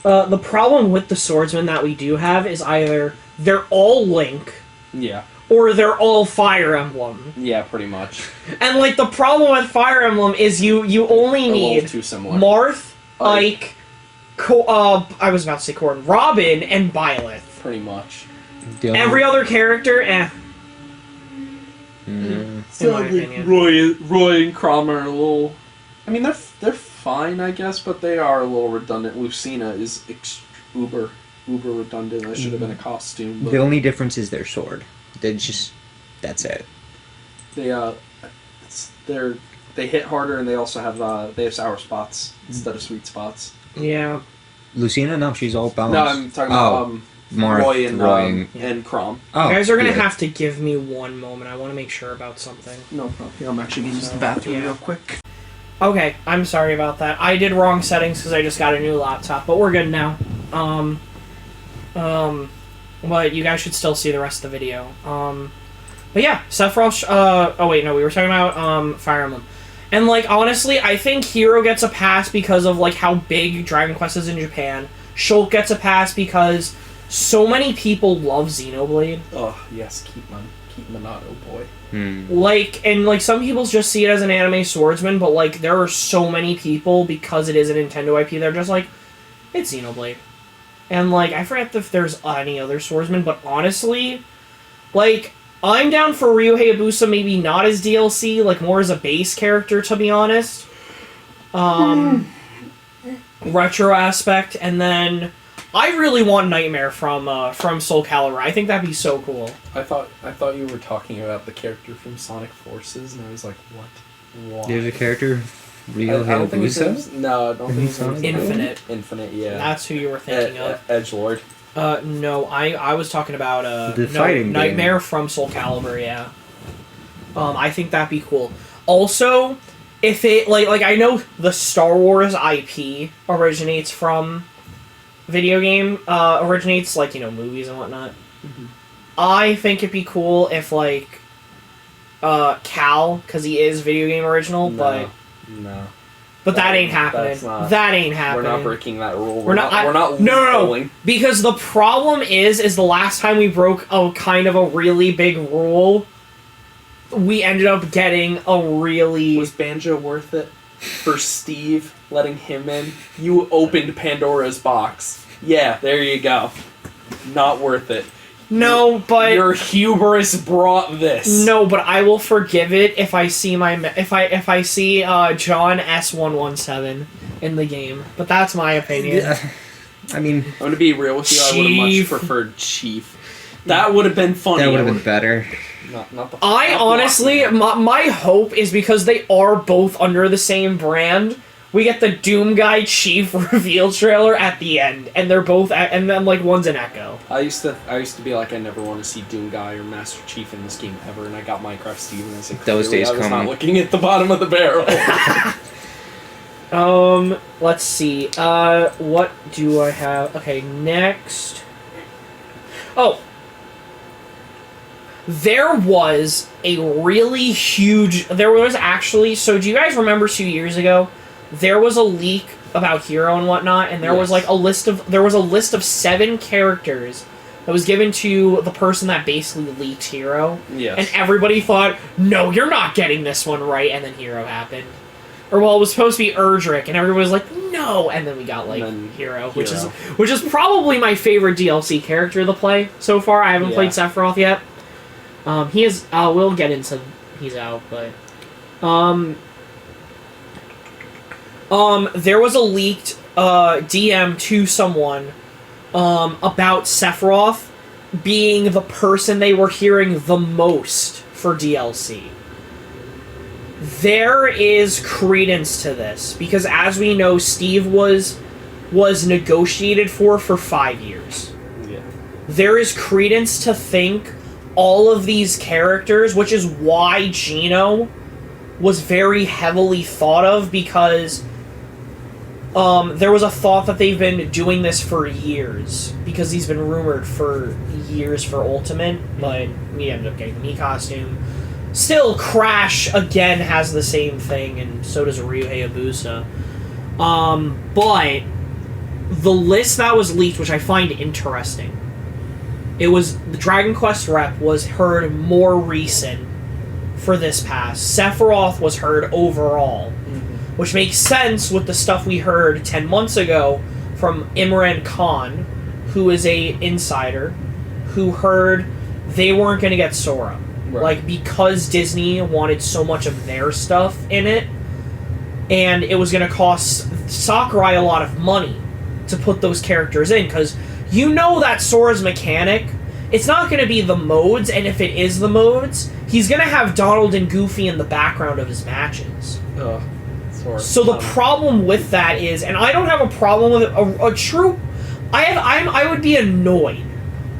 the problem with the swordsmen that we do have is either they're all Link Yeah. or they're all Fire Emblem. Yeah, pretty much. And like the problem with Fire Emblem is you only A little need too similar. Marth, Ike. I was about to say Corrin, Robin, and Byleth. Pretty much. The only- Every other character, Mm. in my opinion. Roy and Cromer are a little. I mean, they're fine, I guess, but they are a little redundant. Lucina is uber redundant. That should have been a costume. But The only difference is their sword. That's it. they hit harder, and they also have sour spots instead of sweet spots. Yeah. Lucina, no, she's all balanced. No, I'm talking about Marth, Roy and and Crom. Oh, You guys are gonna yeah. have to give me one moment. I want to make sure about something. No problem. Here, I'm actually going to use the So, bathroom yeah. real quick. Okay, I'm sorry about that. I did wrong settings because I just got a new laptop, but we're good now. But you guys should still see the rest of the video. But yeah, Sephiroth. Oh wait, no, we were talking about Fire Emblem, and like honestly, I think Hero gets a pass because of like how big Dragon Quest is in Japan. Shulk gets a pass because so many people love Xenoblade. Oh yes, keep Minato, boy. Like, and like some people just see it as an anime swordsman, but like there are so many people because it is a Nintendo IP. They're just like, it's Xenoblade, and like I forget if there's any other swordsman, but honestly, like I'm down for Ryu Hayabusa, maybe not as DLC, like more as a base character, to be honest. Retro aspect, and then I really want Nightmare from Soul Calibur. I think that'd be so cool. I thought you were talking about the character from Sonic Forces, and I was like, what? There's a character, Ryo I don't think his Hayabusa? name's, no, I don't think his name's Infinite. Infinite, yeah. That's who you were thinking of. Edgelord. No, I was talking about The fighting Nightmare game. from Soul Calibur. Yeah. I think that'd be cool. Also, if it like I know the Star Wars IP originates from video game originates like movies and whatnot. Mhm. I think it'd be cool if like Cal, because he is video game original, No. but that ain't happening. that's not- That ain't happening. We're not breaking that rule. We're not. We're not no. loopholing. Because the problem is the last time we broke a kind of a really big rule, we ended up getting a really. Was Banjo worth it for Steve letting him in? You opened Pandora's box. Yeah, there you go. Not worth it. No, but Your hubris brought this. no, but I will forgive it if I see if I see John S117 in the game. But that's my opinion. Yeah. I mean, I'm gonna be real with you. I would have much Chief. preferred Chief. That would have been funny. that would have I been better. Not the. I not honestly, blocking. my hope is because they are both under the same brand. We get the Doom Guy Chief reveal trailer at the end, and they're both, and then like one's an Echo. I used to be like, I never want to see Doom Guy or Master Chief in this game ever, and I got Minecraft Steve, and I was like, Those clearly days I was come. not looking at the bottom of the barrel. Let's see. What do I have? Okay, next. Oh. There was a really huge... There was actually... So do you guys remember 2 years ago? There was a leak about Hero and whatnot, and there was Yes. like a list of... There was a list of 7 characters that was given to the person that basically leaked Hero. Yes. And everybody thought, no, you're not getting this one right, and then Hero happened. Or, well, it was supposed to be Erdrick, and everybody was like, no! And then we got, like, Hero, which is probably my favorite DLC character to play so far. I haven't played Sephiroth yet. He is, we'll get into, he's out, but, there was a leaked, DM to someone, about Sephiroth being the person they were hearing the most for DLC. There is credence to this, because as we know, Steve was negotiated for 5 years. Yeah. There is credence to think all of these characters, which is why Gino was very heavily thought of, because there was a thought that they've been doing this for years, because he's been rumored for years for Ultimate, but we ended up getting the Mii costume. Still, Crash, again, has the same thing, and so does Ryu Hayabusa. But the list that was leaked, which I find interesting, it was the Dragon Quest rep was heard more recent for this pass. Sephiroth was heard overall, which makes sense with the stuff we heard 10 months ago from Imran Khan, who is a insider, who heard they weren't going to get Sora. Right. Like, because Disney wanted so much of their stuff in it, and it was going to cost Sakurai a lot of money to put those characters in, because you know that Sora's mechanic, it's not going to be the modes, and if it is the modes, he's going to have Donald and Goofy in the background of his matches. Ugh. So the problem with that is, and I don't have a problem with it, a true... I would be annoyed,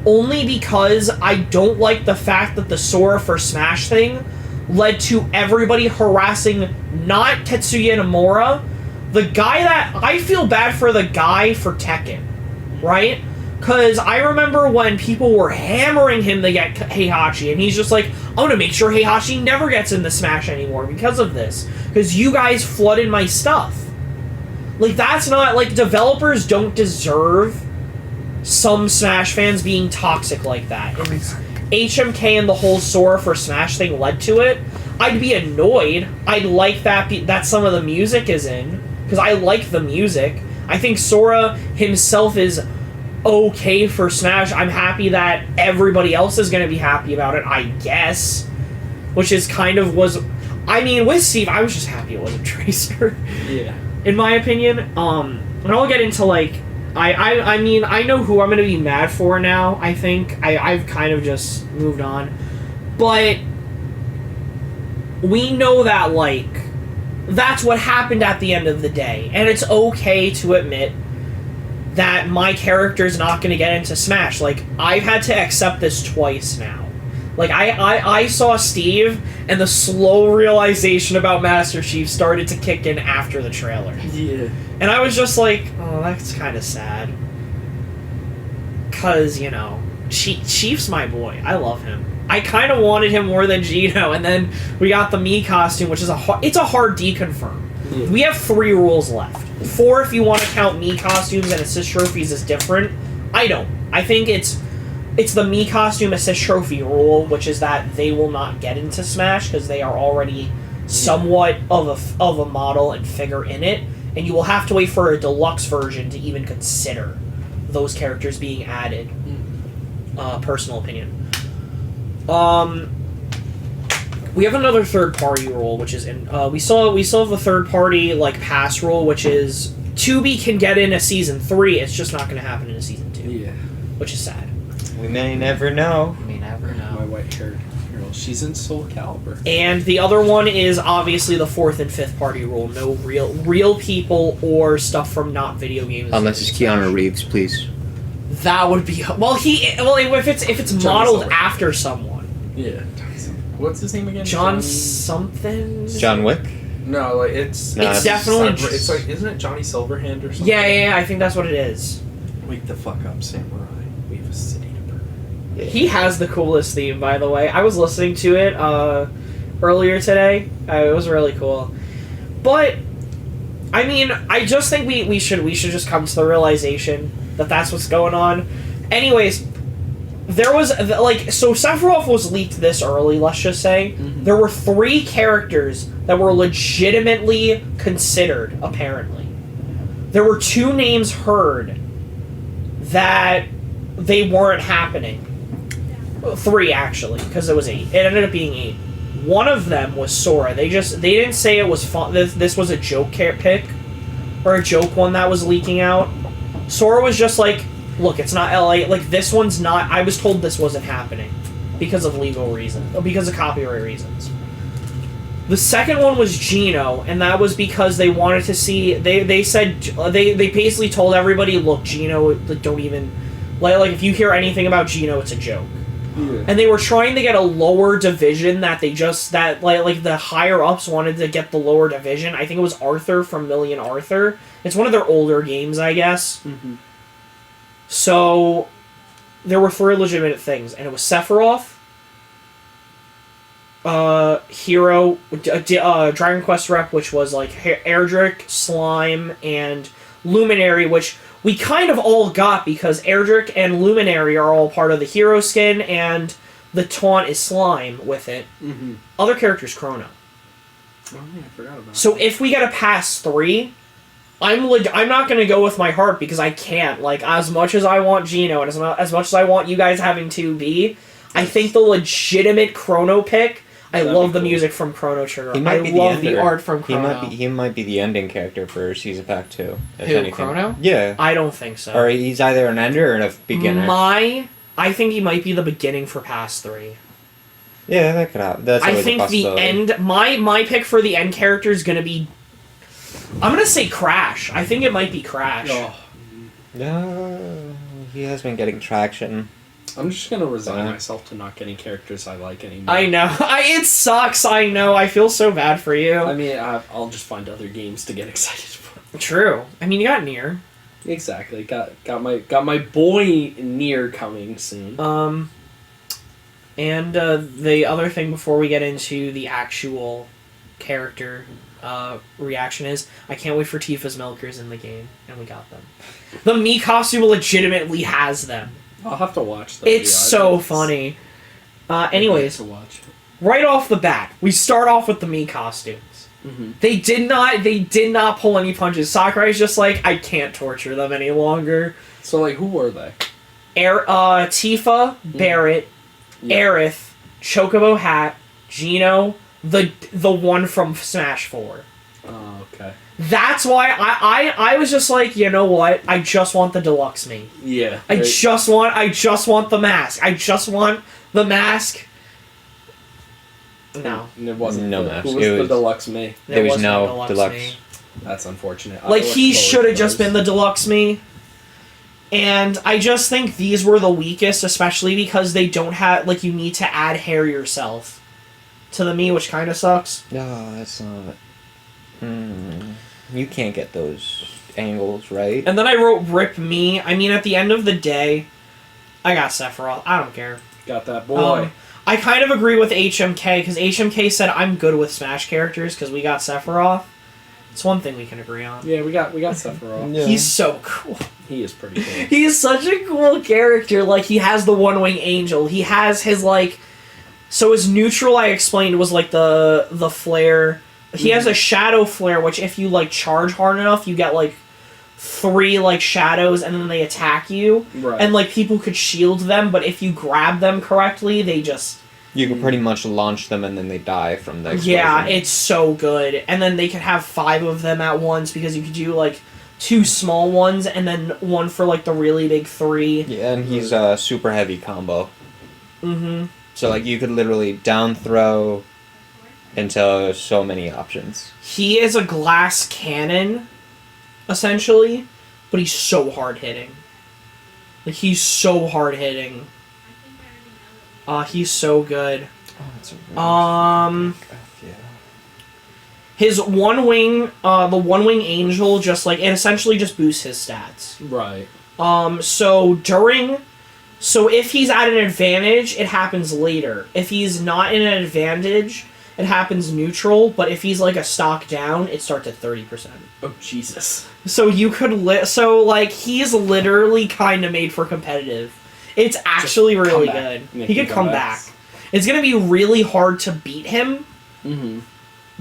only because I don't like the fact that the Sora for Smash thing led to everybody harassing not Tetsuya Nomura, the guy that... I feel bad for the guy for Tekken, right? Because I remember when people were hammering him to get Heihachi, and he's just like, I'm going to make sure Heihachi never gets into Smash anymore because of this. Because you guys flooded my stuff. Like, that's not... Like, developers don't deserve some Smash fans being toxic like that. And HMK and the whole Sora for Smash thing led to it. I'd be annoyed. I'd like that some of the music is in. Because I like the music. I think Sora himself is okay for Smash. I'm happy that everybody else is going to be happy about it, I guess. Which is kind of was... I mean, with Steve, I was just happy it wasn't Tracer. Yeah. In my opinion. And I'll get into, like... I mean, I know who I'm gonna be mad for now, I think. I've kind of just moved on. But we know that, like, that's what happened at the end of the day. And it's okay to admit that my character's not gonna get into Smash. Like, I've had to accept this twice now. Like, I saw Steve, and the slow realization about Master Chief started to kick in after the trailer. Yeah. And I was just like, oh, that's kind of sad. Because, you know, Chief's my boy. I love him. I kind of wanted him more than Gino, and then we got the Mii costume, which is it's a hard deconfirm. Yeah. We have 3 rules left. 4 if you want to count Mii costumes and assist trophies as different. I don't. I think it's the Mii costume assist trophy rule, which is that they will not get into Smash because they are already somewhat of a model and figure in it, and you will have to wait for a deluxe version to even consider those characters being added. Personal opinion. We have another third-party rule, which is in. We still have the third-party like pass rule, which is 2B can get in a season 3. It's just not going to happen in a season 2. Yeah. Which is sad. We may never know. We never know. My white-haired girl, she's in Soul Calibur. And the other one is obviously the 4th and 5th party rule. No real people or stuff from not video games. Unless it's Keanu Reeves, please. That would be if it's modeled after someone. Yeah. What's his name again? John something. John Wick? No, like it's definitely. It's like, isn't it Johnny Silverhand or something? Yeah. I think that's what it is. Wake the fuck up, samurai. We have a city to burn. Yeah. He has the coolest theme, by the way. I was listening to it earlier today. It was really cool. But I mean, I just think we should just come to the realization that that's what's going on. Anyways, there was so Sephiroth was leaked this early. Let's just say there were 3 characters that were legitimately considered. Apparently, there were 2 names heard that they weren't happening. 3 actually, because it was 8. It ended up being 8. One of them was Sora. They didn't say it was fun. This was a joke pick or a joke one that was leaking out. Sora was just like, look, it's not LA. Like, this one's not. I was told this wasn't happening because of legal reasons, because of copyright reasons. The second one was Gino, and that was because they wanted to see. They said they basically told everybody, look, Gino, don't even like if you hear anything about Gino, it's a joke. Yeah. And they were trying to get a lower division that the higher ups wanted to get the lower division. I think it was Arthur from Million Arthur. It's one of their older games, I guess. Mm-hmm. So there were 3 legitimate things, and it was Sephiroth, Hero, Dragon Quest rep, which was like Erdrick, Slime, and Luminary, which we kind of all got because Erdrick and Luminary are all part of the hero skin, and the taunt is Slime with it. Mm-hmm. Other characters, Chrono. Oh, yeah, I forgot about So if we get a pass 3, I'm not going to go with my heart because I can't. Like, as much as I want Gino and as much as I want you guys having 2B, I think the legitimate Chrono pick, I love the music from Chrono Trigger. I love the art from Chrono. He might be the ending character for Season Pack 2. If Who, anything. Chrono? Yeah. I don't think so. Or he's either an ender or a beginner. I think he might be the beginning for Pass 3. Yeah, that could happen. That's I always think a possibility. the end... My pick for the end character is going to be... I'm going to say Crash. I think it might be Crash. Oh. No, he has been getting traction. I'm just gonna resign myself to not getting characters I like anymore. I know. It sucks. I know. I feel so bad for you. I mean, I'll just find other games to get excited for. True. I mean, you got Nier. Exactly. Got my boy Nier coming soon. And the other thing before we get into the actual character reaction is, I can't wait for Tifa's Milkers in the game, and we got them. The Mii costume legitimately has them. I'll have to watch that. It's so funny. Anyways, to watch. Right off the bat, we start off with the Mii costumes. Mm-hmm. They did not pull any punches. Sakurai's just like, I can't torture them any longer. So, like, who were they? Tifa, Barrett, Aerith, Chocobo Hat, Gino, the one from Smash 4. Oh, okay. That's why I was just like, you know what? I just want the deluxe me. Yeah. I just want the mask. I just want the mask. No. And it wasn't No the, mask. Who was It the was- deluxe me? There was no deluxe deluxe. me. That's unfortunate. I Like, look he forward should to have just those. been the deluxe me. And I just think these were the weakest, especially because they don't have, like, you need to add hair yourself to the me, which kind of sucks. No, that's not. You can't get those angles, right? And then I wrote rip me. I mean, at the end of the day, I got Sephiroth. I don't care. Got that boy. I kind of agree with HMK, because HMK said I'm good with Smash characters because we got Sephiroth. It's one thing we can agree on. Yeah, we got Sephiroth. Yeah. He's so cool. He is pretty cool. He's such a cool character. Like, he has the one-wing angel. He has his, like... So his neutral, I explained, was, like, the flare. He has a shadow flare, which if you, like, charge hard enough, you get, like, 3, like, shadows, and then they attack you. Right. And, like, people could shield them, but if you grab them correctly, they just... You can pretty much launch them and then they die from the explosion. Yeah, it's so good. And then they could have 5 of them at once, because you could do, like, 2 small ones, and then 1 for, like, the really big 3. Yeah, and he's a super heavy combo. Mm-hmm. So, like, you could literally down throw into so many options. He is a glass cannon, essentially, but he's so hard-hitting. Like, he's so hard-hitting. He's so good. Oh, that's a Yeah. His one wing, the one wing angel, just like, it essentially just boosts his stats. Right. So if he's at an advantage, it happens later. If he's not in an advantage, it happens neutral, but if he's like a stock down, it starts at 30%. Oh, Jesus. So you could he's literally kind of made for competitive. It's actually Just really come back. good. Making He could come comebacks. back. It's going to be really hard to beat him Mm-hmm.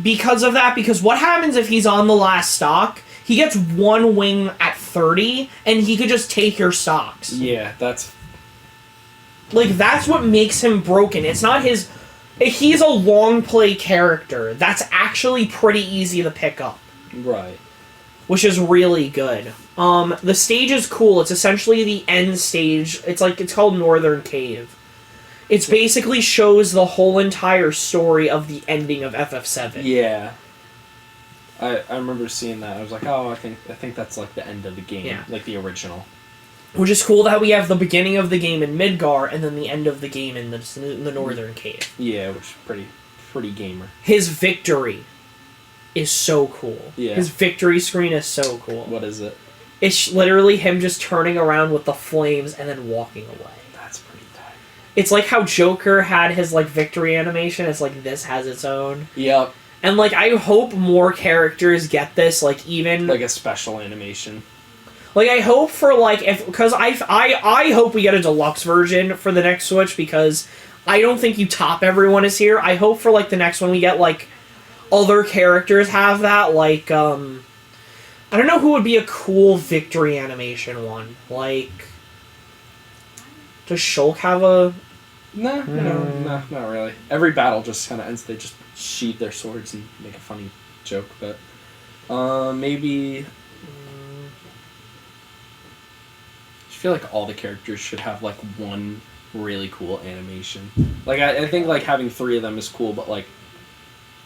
because of that, because what happens if he's on the last stock? He gets one wing at 30, and he could just take your stocks. Yeah, that's... Like, that's what makes him broken. It's not his... He's a long play character. That's actually pretty easy to pick up. Right. Which is really good. The stage is cool. It's essentially the end stage. It's called Northern Cave. It's basically shows the whole entire story of the ending of FF7. Yeah. I remember seeing that. I was like, oh, I think that's like the end of the game. Yeah. Like the original. Which is cool that we have the beginning of the game in Midgar and then the end of the game in the Northern Cave. Yeah, which is pretty gamer. His victory is so cool. Yeah. His victory screen is so cool. What is it? It's literally him just turning around with the flames and then walking away. That's pretty tight. It's like how Joker had his, like, victory animation. It's like this has its own. Yep. And, like, I hope more characters get this, like, even... Like a special animation. Like, I hope for, like, because I hope we get a deluxe version for the next Switch, because I don't think you top everyone is here. I hope for, like, the next one we get, like, other characters have that, like, I don't know who would be a cool victory animation one. Like, does Shulk have a... No, not really. Every battle just kind of ends. They just sheathe their swords and make a funny joke, but maybe. I feel like all the characters should have like one really cool animation. Like I think like having 3 of them is cool, but like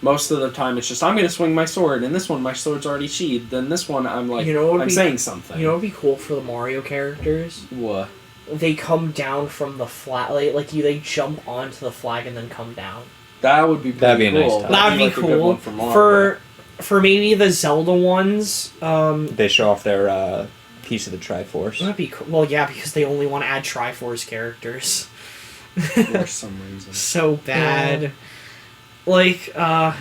most of the time it's just I'm gonna swing my sword, and this one my sword's already sheathed. Then this one I'm like I'm saying something. You know what would be cool for the Mario characters? What? They come down from the flag, they jump onto the flag and then come down. That would be pretty That'd be a nice cool. touch. That'd be like a good cool one for Mario. for maybe the Zelda ones. They show off their piece of the Triforce. That'd be cool. Well, yeah, because they only want to add Triforce characters. For some reason. So bad. Like, and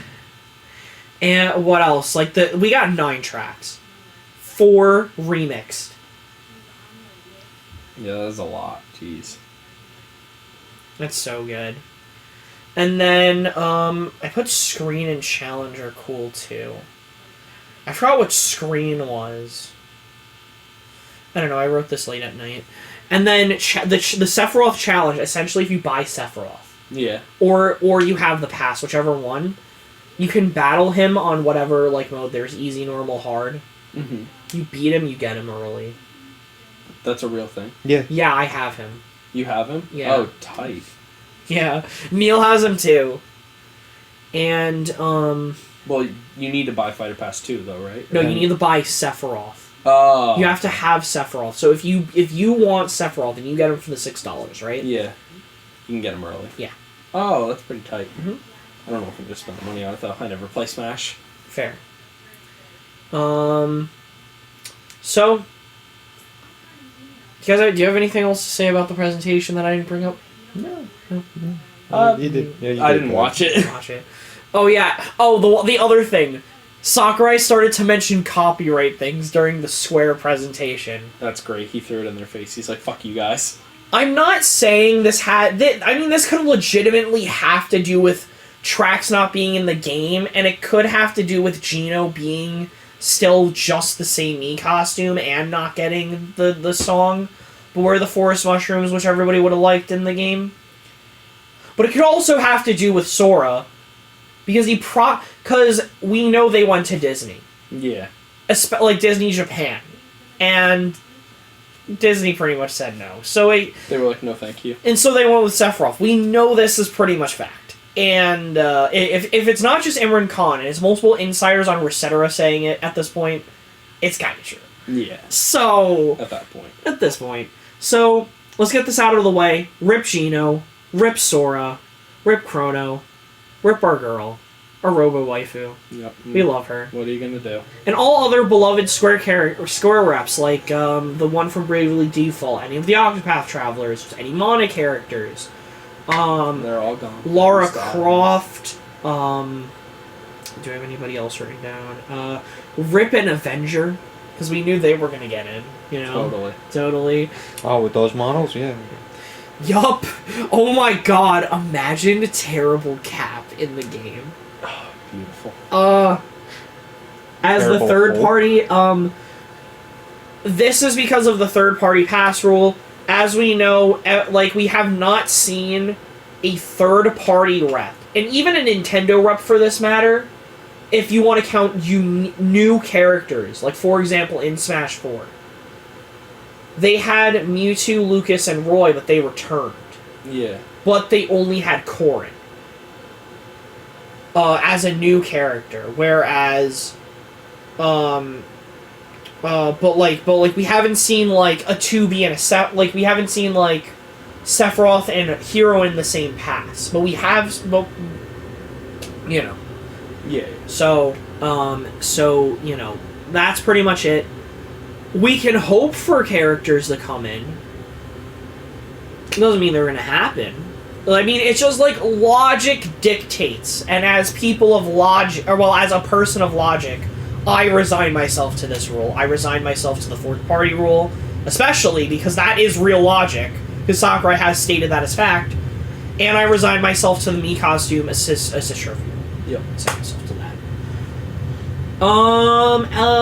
what else? Like, we got 9 tracks. 4 remixed. Yeah, that's a lot. Jeez. That's so good. And then, I put Screen and Challenge are cool, too. I forgot what Screen was. I don't know, I wrote this late at night. And then, the Sephiroth Challenge, essentially if you buy Sephiroth. Yeah. Or you have the pass, whichever one. you can battle him on whatever like mode. There's easy, normal, hard. Mm-hmm. You beat him, you get him early. That's a real thing. Yeah. Yeah, I have him. You have him? Yeah. Oh, tight. Yeah, Neil has him too. And Well, you need to buy Fighter Pass 2, though, right? no, you need to buy Sephiroth. Oh. You have to have Sephiroth. So if you want Sephiroth, then you get him for the $6, right? Yeah. You can get him early. Yeah. Oh, that's pretty tight. Mhm. I don't know if I'm just spend the money on it, though. I never play Smash. Fair. So, do you have anything else to say about the presentation that I didn't bring up? No. You did. Yeah, I didn't watch it. Watch it. Oh yeah. Oh, the other thing. Sakurai started to mention copyright things during the Square presentation. That's great. He threw it in their face. He's like, fuck you guys. I'm not saying this this could legitimately have to do with tracks not being in the game, and it could have to do with Gino being still just the same Mii costume and not getting the song, but where the forest mushrooms, which everybody would have liked in the game. But it could also have to do with Sora, because because we know they went to Disney. Yeah. Like Disney Japan. And Disney pretty much said no. So They were like, no thank you. And so they went with Sephiroth. We know this is pretty much fact. And if it's not just Imran Khan, and it's multiple insiders on Resetera saying it at this point, it's kind of true. Yeah. So... At this point. So, let's get this out of the way. Rip Gino. Rip Sora. Rip Chrono. Rip our girl. Our Robo-waifu. Yep. We love her. What are you gonna do? And all other beloved Square reps, like the one from Bravely Default, any of the Octopath Travelers, any Mana characters. They're all gone. Lara Croft. Do I have anybody else written down? Rip and Avenger, because we knew they were gonna get in. You know. Totally. Oh, with those models, yeah. Yup. Oh my God! Imagine a terrible Cap in the game. Beautiful. As Terrible the third Hulk. party, this is because of the third party pass rule. As we know, like, we have not seen a third party rep, and even a Nintendo rep for this matter, if you want to count new characters. Like, for example, in Smash 4. They had Mewtwo, Lucas, and Roy, but they returned. Yeah. But they only had Corrin. As a new character, whereas, but we haven't seen like a 2B and a like we haven't seen like Sephiroth and Hero in the same pass, but we have, you know. Yeah. So you know, that's pretty much it. We can hope for characters to come in. It doesn't mean they're gonna happen. I mean, it's just like logic dictates, and as people of logic, or well, as a person of logic, I resign myself to this rule. I resign myself to the fourth party rule, especially because that is real logic, because Sakurai has stated that as fact, and I resign myself to the Mii costume assist trophy. Yep. Resign myself to that.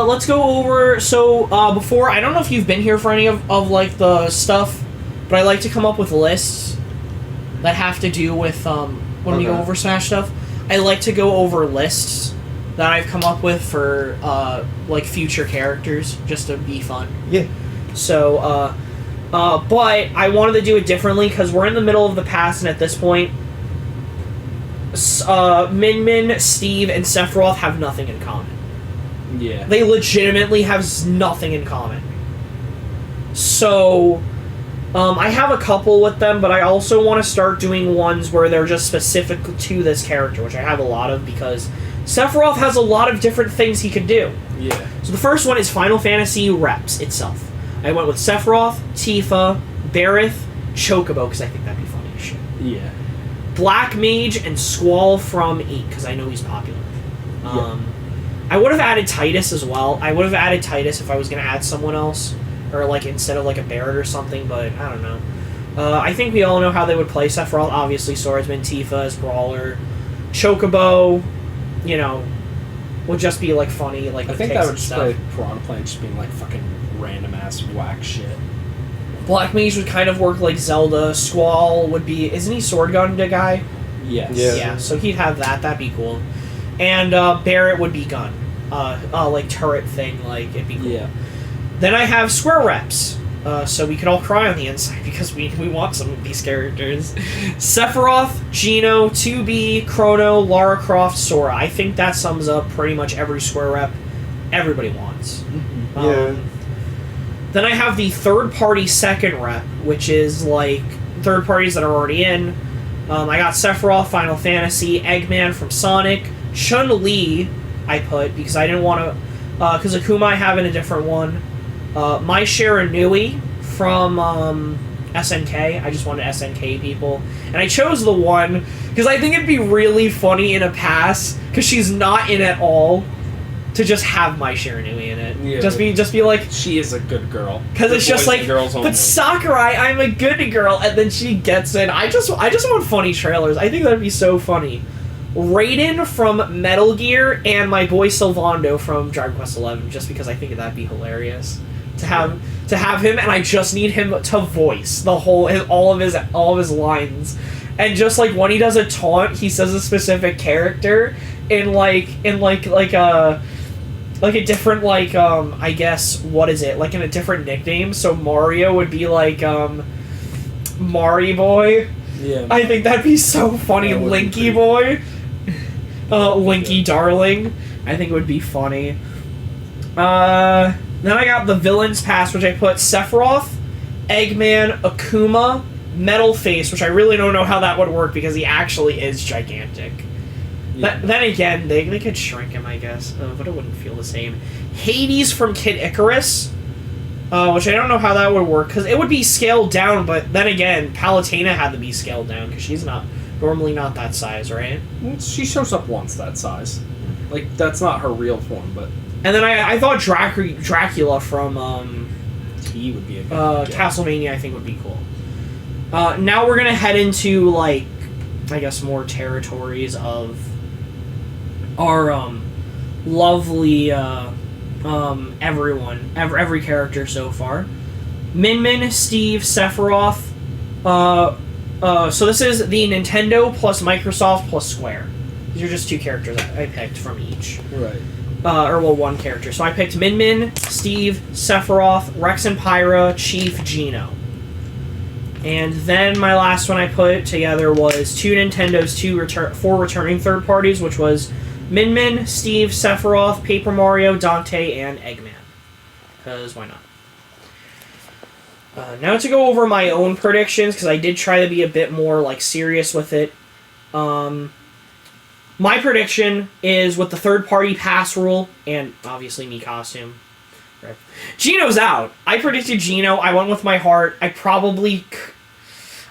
Let's go over, so, before, I don't know if you've been here for any of like, the stuff, but I like to come up with lists that have to do with, when we go over Smash stuff. I like to go over lists that I've come up with for, like, future characters, just to be fun. Yeah. So, but I wanted to do it differently, because we're in the middle of the past, and at this point, Min Min, Steve, and Sephiroth have nothing in common. Yeah. They legitimately have nothing in common. So, I have a couple with them, but I also want to start doing ones where they're just specific to this character, which I have a lot of, because Sephiroth has a lot of different things he could do. Yeah. So the first one is Final Fantasy reps itself. I went with Sephiroth, Tifa, Barith, Chocobo, because I think that'd be funny as shit. Yeah. Black Mage, and Squall from 8, because I know he's popular. I would have added Titus as well. I would have added Titus if I was going to add someone else, or like instead of like a Barrett or something, but I don't know. I think we all know how they would play Sephiroth. Obviously, Swordsman, Tifa as Brawler. Chocobo, you know, would just be like funny, like I with think kicks that would and just stuff. play Piranha Plant just being like fucking random ass whack shit. Black Mage would kind of work like Zelda. Squall would be... Isn't he Sword Gun guy? Yes. Yeah. Yeah, so he'd have that. That'd be cool. And Barrett would be gun. Like turret thing, like it'd be cool. Yeah. Then I have square reps. So we could all cry on the inside because we want some of these characters. Sephiroth, Gino, 2B, Chrono, Lara Croft, Sora. I think that sums up pretty much every square rep everybody wants. Yeah. Then I have the third-party second rep, which is like third parties that are already in. I got Sephiroth, Final Fantasy, Eggman from Sonic, Chun-Li I put because I didn't want to... because Akuma I have in a different one. Mai Shiranui from SNK. I just wanted SNK people. And I chose the one because I think it'd be really funny in a pass because she's not in at all to just have Mai Shiranui in it. Yeah. Just be like... She is a good girl. Because it's just like, girls only. but Sakurai, I'm a good girl, and then she gets in. I just want funny trailers. I think that'd be so funny. Raiden from Metal Gear and my boy Sylvando from Dragon Quest XI, just because I think that'd be hilarious to have him, and I just need him to voice the all of his lines, and just like when he does a taunt, he says a specific character in a different I guess what is it in a different nickname. So Mario would be like Mari Boy. Yeah. I think that'd be so funny. Linky Boy. Linky Darling. I think it would be funny. Then I got the Villains Pass, which I put Sephiroth, Eggman, Akuma, Metal Face, which I really don't know how that would work because he actually is gigantic. Yeah. Then again, they could shrink him, I guess, but it wouldn't feel the same. Hades from Kid Icarus, which I don't know how that would work because it would be scaled down, but then again, Palutena had to be scaled down because she's normally not that size, right? She shows up once that size. Like, that's not her real form, but... And then I thought Dracula from He would be a good Castlevania, I think would be cool. Now we're gonna head into I guess more territories of our lovely everyone, every character so far. Min, Steve, Sephiroth. So this is the Nintendo plus Microsoft plus Square. These are just two characters I picked from each. Right. One character. So I picked Min, Steve, Sephiroth, Rex and Pyra, Chief, Gino. And then my last one I put together was two Nintendo's, four returning third parties, which was Min, Steve, Sephiroth, Paper Mario, Dante, and Eggman. Because why not? Now to go over my own predictions, because I did try to be a bit more serious with it. My prediction is with the third-party pass rule, and obviously me costume. Right. Gino's out. I predicted Gino. I went with my heart. I don't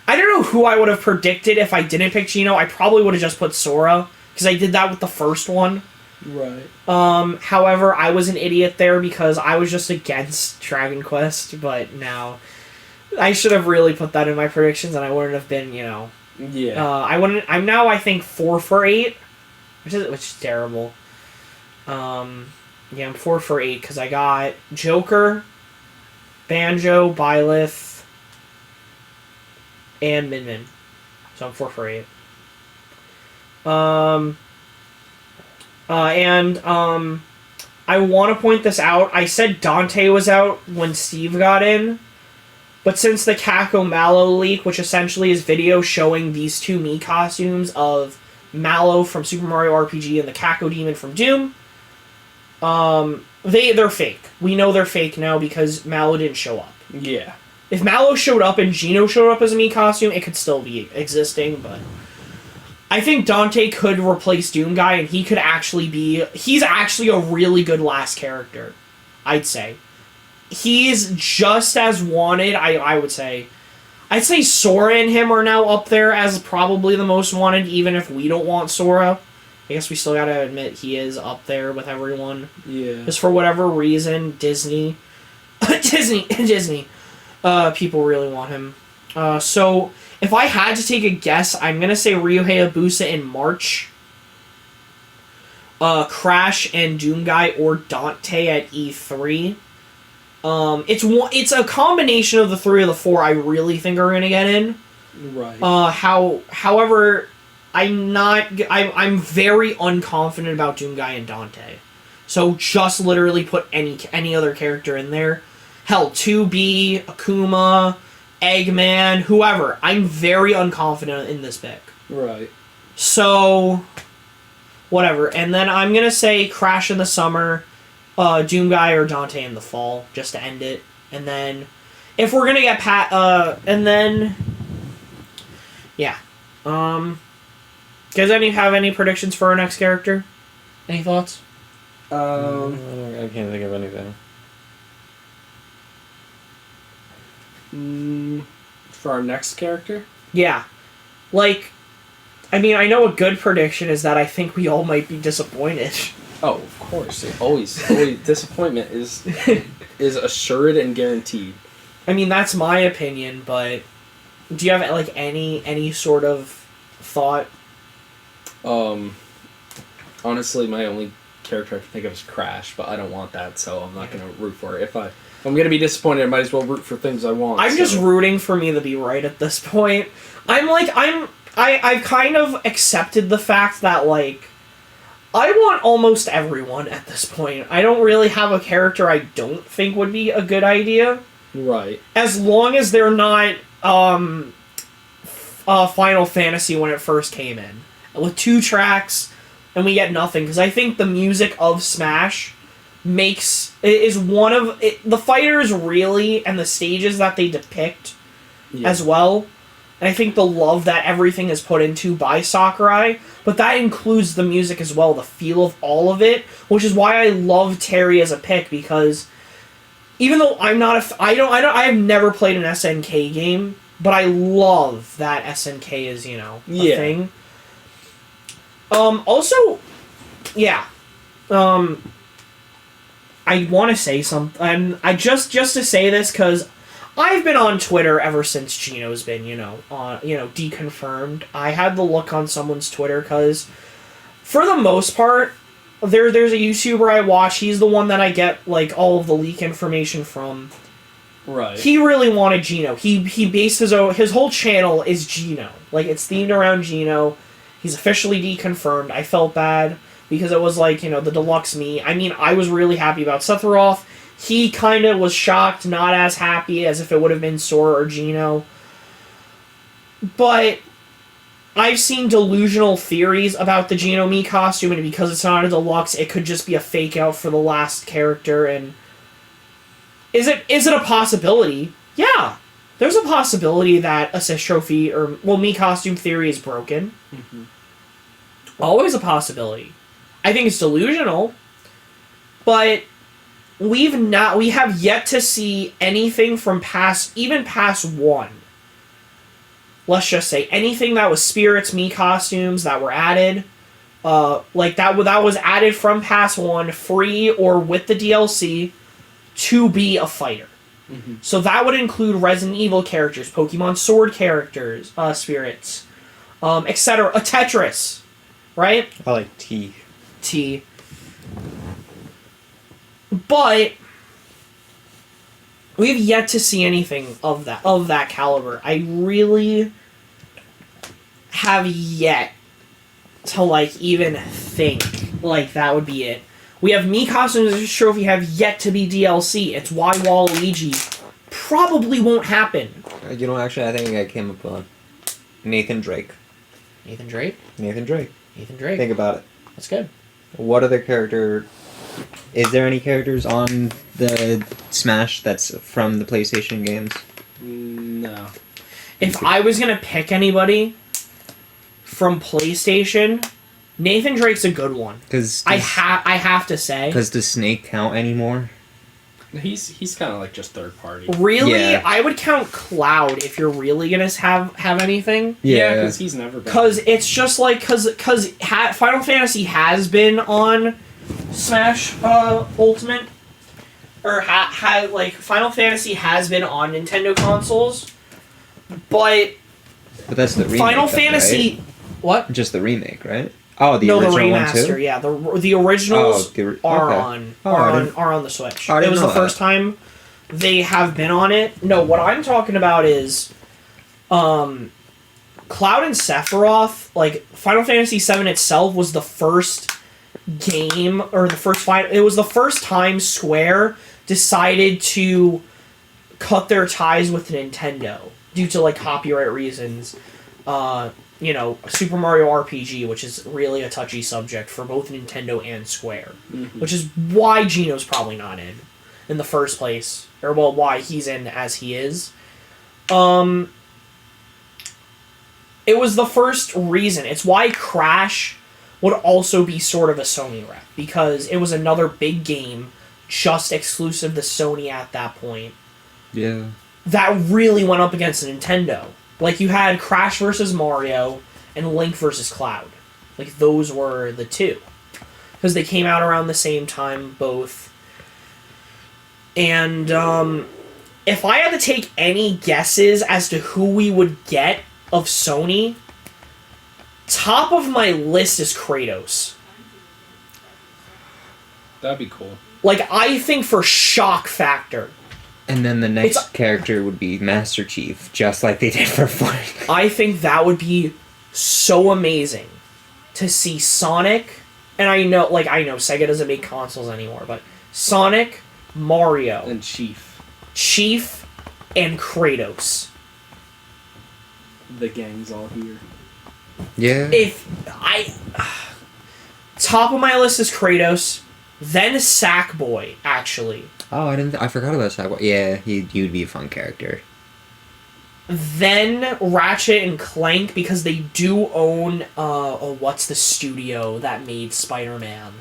know who I would have predicted if I didn't pick Gino. I probably would have just put Sora, because I did that with the first one. Right. However, I was an idiot there because I was just against Dragon Quest, but now I should have really put that in my predictions, and I wouldn't have been, Yeah. I'm now, I think, 4 for 8. Which is terrible. I'm 4 for 8 because I got Joker, Banjo, Byleth, and Min. So I'm 4 for 8. I want to point this out. I said Dante was out when Steve got in, but since the Kako Mallow leak, which essentially is video showing these two Mii costumes of Mallow from Super Mario RPG and the Kako Demon from Doom, they're fake. We know they're fake now because Mallow didn't show up. Yeah. If Mallow showed up and Gino showed up as a Mii costume, it could still be existing, but I think Dante could replace Doom Guy, and he's actually a really good last character, I'd say. He's just as wanted, I would say. I'd say Sora and him are now up there as probably the most wanted, even if we don't want Sora. I guess we still gotta admit he is up there with everyone. Yeah. Just for whatever reason, Disney, people really want him. So, if I had to take a guess, I'm gonna say Ryuhei Hayabusa in March. Crash and Doom Guy or Dante at E3. It's a combination of the 3 or the 4 I really think are gonna get in. Right. However, I'm very unconfident about Doomguy and Dante. So just literally put any other character in there. Hell, 2B, Akuma, Eggman, whoever. I'm very unconfident in this pick. Right. So, whatever. And then I'm going to say Crash in the summer, Doomguy or Dante in the fall, just to end it. And then, if we're going to get and then, yeah. Does any have any predictions for our next character? Any thoughts? I can't think of anything. For our next character? Yeah. Like, I mean, I know a good prediction is that I think we all might be disappointed. Oh, of course. Always disappointment is assured and guaranteed. I mean, that's my opinion, but do you have, like, any sort of thought? Honestly, my only character I can think of is Crash, but I don't want that, so I'm not going to root for it. If I'm going to be disappointed, I might as well root for things I want. I'm just rooting for me to be right at this point. I've kind of accepted the fact that, like, I want almost everyone at this point. I don't really have a character I don't think would be a good idea. Right. As long as they're not, Final Fantasy when it first came in. With 2 tracks, and we get nothing. Because I think the music of Smash is one of... the fighters really, and the stages that they depict as well. And I think the love that everything is put into by Sakurai, but that includes the music as well, the feel of all of it, which is why I love Terry as a pick, because even though I'm not I have never played an SNK game, but I love that SNK is, a thing. Also, yeah. I want to say something. I just to say this, because I've been on Twitter ever since Gino's been, deconfirmed. I had to look on someone's Twitter, because for the most part, there's a YouTuber I watch. He's the one that I get, like, all of the leak information from. Right. He really wanted Gino. He based his whole channel is Gino. Like, it's themed around Gino. He's officially deconfirmed. I felt bad because it was like, the deluxe me. I mean, I was really happy about Sephiroth. He kind of was shocked, not as happy as if it would have been Sora or Gino. But I've seen delusional theories about the Gino Me costume, and because it's not a deluxe, it could just be a fake out for the last character. And is it a possibility? Yeah. There's a possibility that assist trophy Me costume theory is broken. Mm-hmm. Always a possibility. I think it's delusional, but we have yet to see anything from past 1. Let's just say anything that was Spirits Me costumes that were added, like that was added from past 1, free or with the DLC, to be a fighter. Mm-hmm. So that would include Resident Evil characters, Pokemon Sword characters, spirits, etc. A Tetris, right? I like T. But we have yet to see anything of that caliber. I really have yet to, like, even think like that would be it. We have Me costumes as a trophy have yet to be DLC. It's why Waluigi probably won't happen. Actually, I think I came up with Nathan Drake. Nathan Drake? Think about it. That's good. What other character... Is there any characters on the Smash that's from the PlayStation games? No. If I was going to pick anybody from PlayStation, Nathan Drake's a good one. I have to say. Because does Snake count anymore? He's kind of like just third party. Really? Yeah. I would count Cloud if you're really going to have anything. Yeah, because he's never been. Because it's just like... Because Final Fantasy has been on Smash Ultimate. Or Final Fantasy has been on Nintendo consoles. But that's the remake. Final Fantasy... Right? What? Just the remake, right? Oh, the original one too? The remaster, yeah. The originals are on the Switch. It was the first time they have been on it. No, what I'm talking about is Cloud and Sephiroth, like, Final Fantasy VII itself was the first game, or the first fight. It was the first time Square decided to cut their ties with Nintendo due to, like, copyright reasons. You know, Super Mario RPG, which is really a touchy subject for both Nintendo and Square. Mm-hmm. Which is why Gino's probably not in the first place. Or, well, why he's in as he is. It was the first reason. It's why Crash would also be sort of a Sony rep. Because it was another big game, just exclusive to Sony at that point. Yeah. That really went up against Nintendo. Like, you had Crash versus Mario and Link versus Cloud. Like, those were the two. Because they came out around the same time, both. And, if I had to take any guesses as to who we would get of Sony, top of my list is Kratos. That'd be cool. Like, I think for shock factor, And then the next character would be Master Chief, just like they did for Fortnite. I think that would be so amazing to see Sonic, and I know Sega doesn't make consoles anymore, but Sonic, Mario, And Chief. and Kratos. The gang's all here. Yeah. Top of my list is Kratos, then Sackboy, actually. Oh, I forgot about Sackboy. Yeah, you'd be a fun character. Then Ratchet and Clank, because they do own what's the studio that made Spider-Man?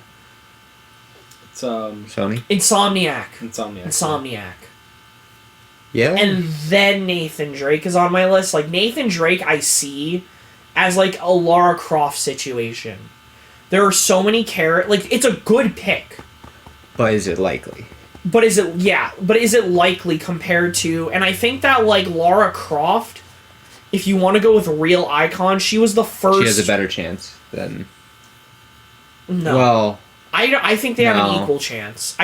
It's Sony? Insomniac. Yeah. And then Nathan Drake is on my list. Like, Nathan Drake I see as, like, a Lara Croft situation. There are so many like, it's a good pick. But is it likely? But is it likely compared to... And I think that, like, Lara Croft, if you want to go with real icon, she was the first... She has a better chance than... No. Well... I think they have an equal chance.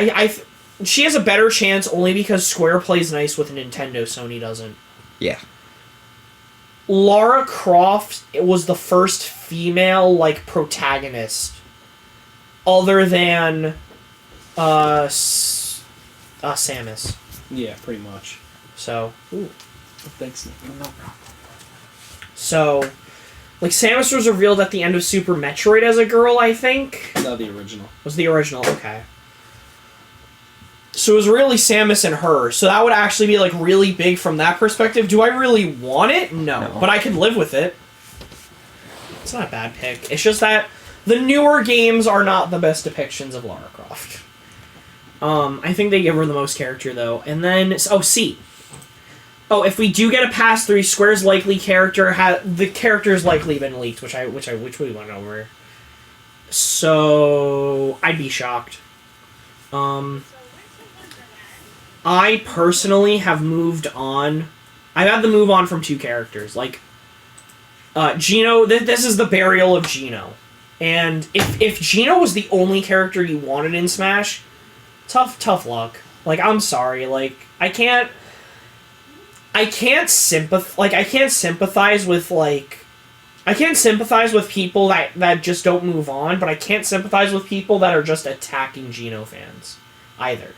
She has a better chance only because Square plays nice with Nintendo, Sony doesn't. Yeah. Lara Croft was the first female, like, protagonist. Other than... Samus. Yeah, pretty much. So... Ooh. Thanks, Nick. No problem. So... Like, Samus was revealed at the end of Super Metroid as a girl, I think. No, the original. Was the original, okay. So it was really Samus and her. So that would actually be, like, really big from that perspective. Do I really want it? No. But I can live with it. It's not a bad pick. It's just that the newer games are not the best depictions of Lara Croft. I think they give her the most character, though. And then... C. Oh, if we do get a pass 3, Square's likely character the character's likely been leaked, which we went over. So I'd be shocked. I personally have moved on. I've had to move on from 2 characters. Like Gino, this is the burial of Gino. And if Gino was the only character you wanted in Smash, tough luck. Like, I'm sorry, like I can't sympathize with people that just don't move on, but I can't sympathize with people that are just attacking Geno fans either.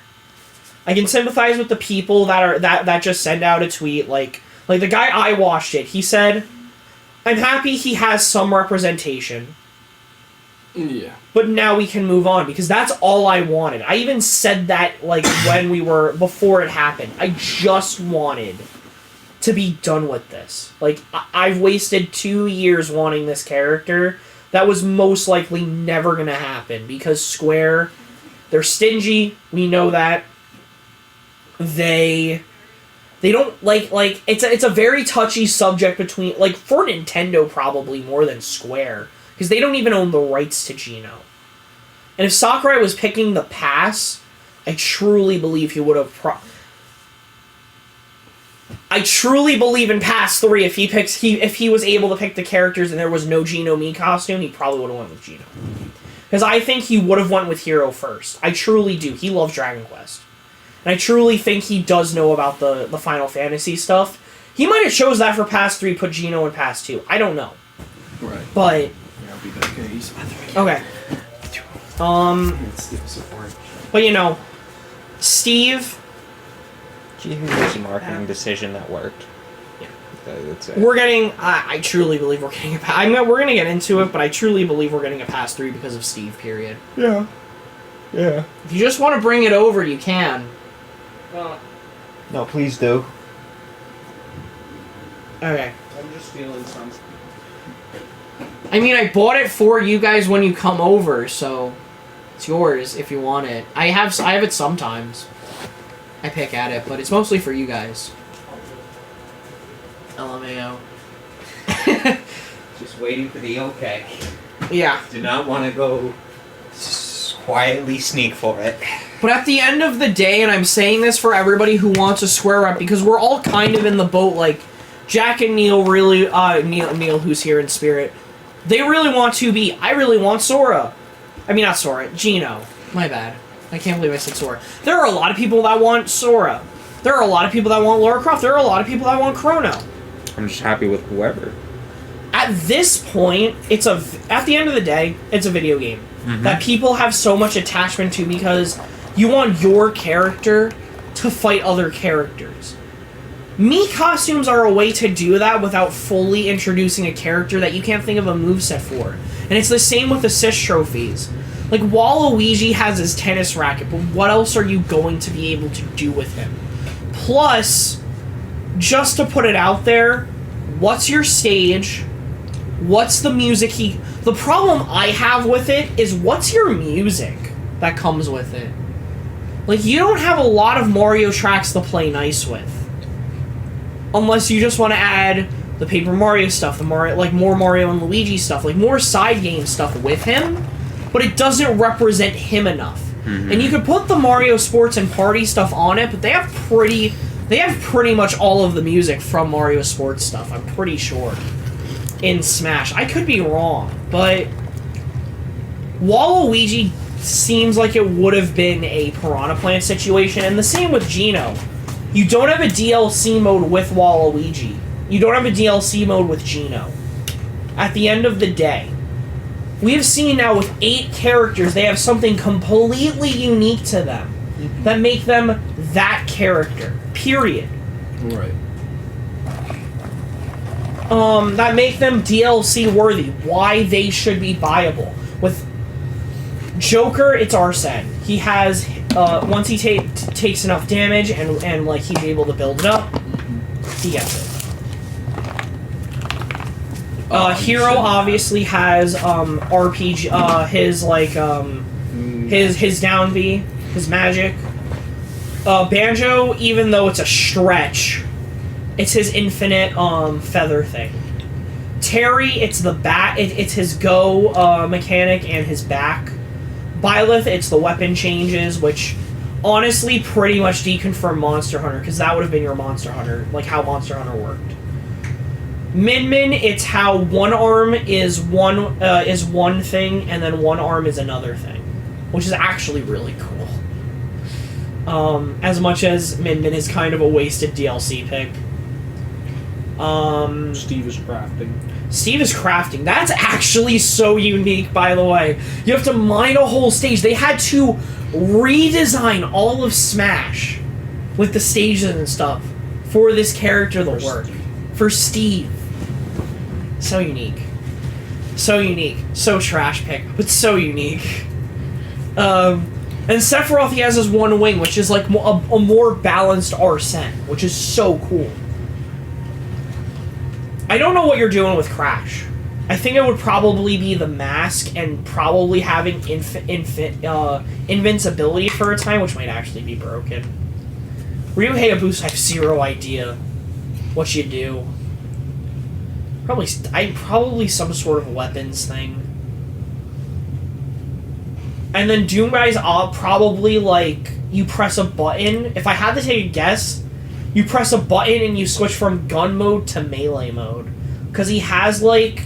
I can sympathize with the people that just send out a tweet like the guy I watched it. He said, "I'm happy he has some representation." Yeah. But now we can move on, because that's all I wanted. I even said that, like, before it happened. I just wanted to be done with this. Like, I've wasted 2 years wanting this character. That was most likely never gonna happen, because Square, they're stingy. We know that. They don't like it's a very touchy subject between, like, for Nintendo probably more than Square, because they don't even own the rights to Geno. And if Sakurai was picking the pass, I truly believe he would have I truly believe in Pass 3, if he was able to pick the characters and there was no Geno Mii costume, he probably would have went with Geno. Because I think he would have went with Hero first. I truly do. He loves Dragon Quest. And I truly think he does know about the Final Fantasy stuff. He might have chose that for Pass 3, put Gino in Pass 2. I don't know. Right. But Yeah, I'll be back. okay. But you know, Steve, Do you think it was a marketing decision that worked? Yeah. That's it. we're getting. I truly believe we're getting a. We're gonna get into it, but I truly believe we're getting a Pass 3 because of Steve. Period. Yeah. Yeah. If you just want to bring it over, you can. No, please do. Okay. I'm just feeling some. I mean, I bought it for you guys when you come over, so it's yours if you want it. I have it sometimes. I pick at it, but it's mostly for you guys. LMAO. Just waiting for the okay. Yeah. Do not want to go quietly sneak for it. But at the end of the day, and I'm saying this for everybody who wants a square up, because we're all kind of in the boat, like, Jack and Neil really, Neil who's here in spirit, they really want to be, I really want Sora. I mean, not Sora, Gino. My bad. I can't believe I said Sora. There are a lot of people that want Sora. There are a lot of people that want Lara Croft. There are a lot of people that want Chrono. I'm just happy with whoever. At this point, at the end of the day, it's a video game that people have so much attachment to because you want your character to fight other characters. Mii costumes are a way to do that without fully introducing a character that you can't think of a moveset for. And it's the same with assist trophies. Like, Waluigi has his tennis racket, but what else are you going to be able to do with him? Plus, just to put it out there, what's your stage? What's the music The problem I have with it is what's your music that comes with it? Like, you don't have a lot of Mario tracks to play nice with. Unless you just want to add the Paper Mario stuff, more Mario and Luigi stuff, like more side game stuff with him, but it doesn't represent him enough. And you could put the Mario Sports and Party stuff on it, but they have pretty much all of the music from Mario Sports stuff, I'm pretty sure, in Smash. I could be wrong, but Waluigi seems like it would have been a Piranha Plant situation, and the same with Gino. You don't have a DLC mode with Waluigi. You don't have a DLC mode with Gino. At the end of the day, we have seen now with 8 characters, they have something completely unique to them that make them that character. Period. Right. That make them DLC worthy. Why they should be buyable. With Joker, it's Arsene. He has once he takes enough damage and like he's able to build it up, he gets it. Hero obviously has RPG his down B, his magic. Banjo, even though it's a stretch, it's his infinite feather thing. Terry, it's the bat. It's his go mechanic and his back. Byleth, it's the weapon changes, which honestly pretty much deconfirm Monster Hunter, because that would have been your Monster Hunter, like how Monster Hunter worked. Min Min, it's how one arm is one thing and then one arm is another thing, which is actually really cool. As much as Min Min is kind of a wasted DLC pick. Steve is crafting. Steve is crafting. That's actually so unique, by the way. You have to mine a whole stage. They had to redesign all of Smash with the stages and stuff for this character to work. For Steve. So unique. So unique. So trash pick, but so unique. And Sephiroth, he has his one wing, which is like a more balanced Arsene, which is so cool. I don't know what you're doing with Crash. I think it would probably be the mask and probably having invincibility for a time, which might actually be broken. Ryu Hayabusa, I have zero idea what you do. Probably some sort of weapons thing. And then Doom Guy's probably like you press a button. If I had to take a guess, you press a button and you switch from gun mode to melee mode, because he has like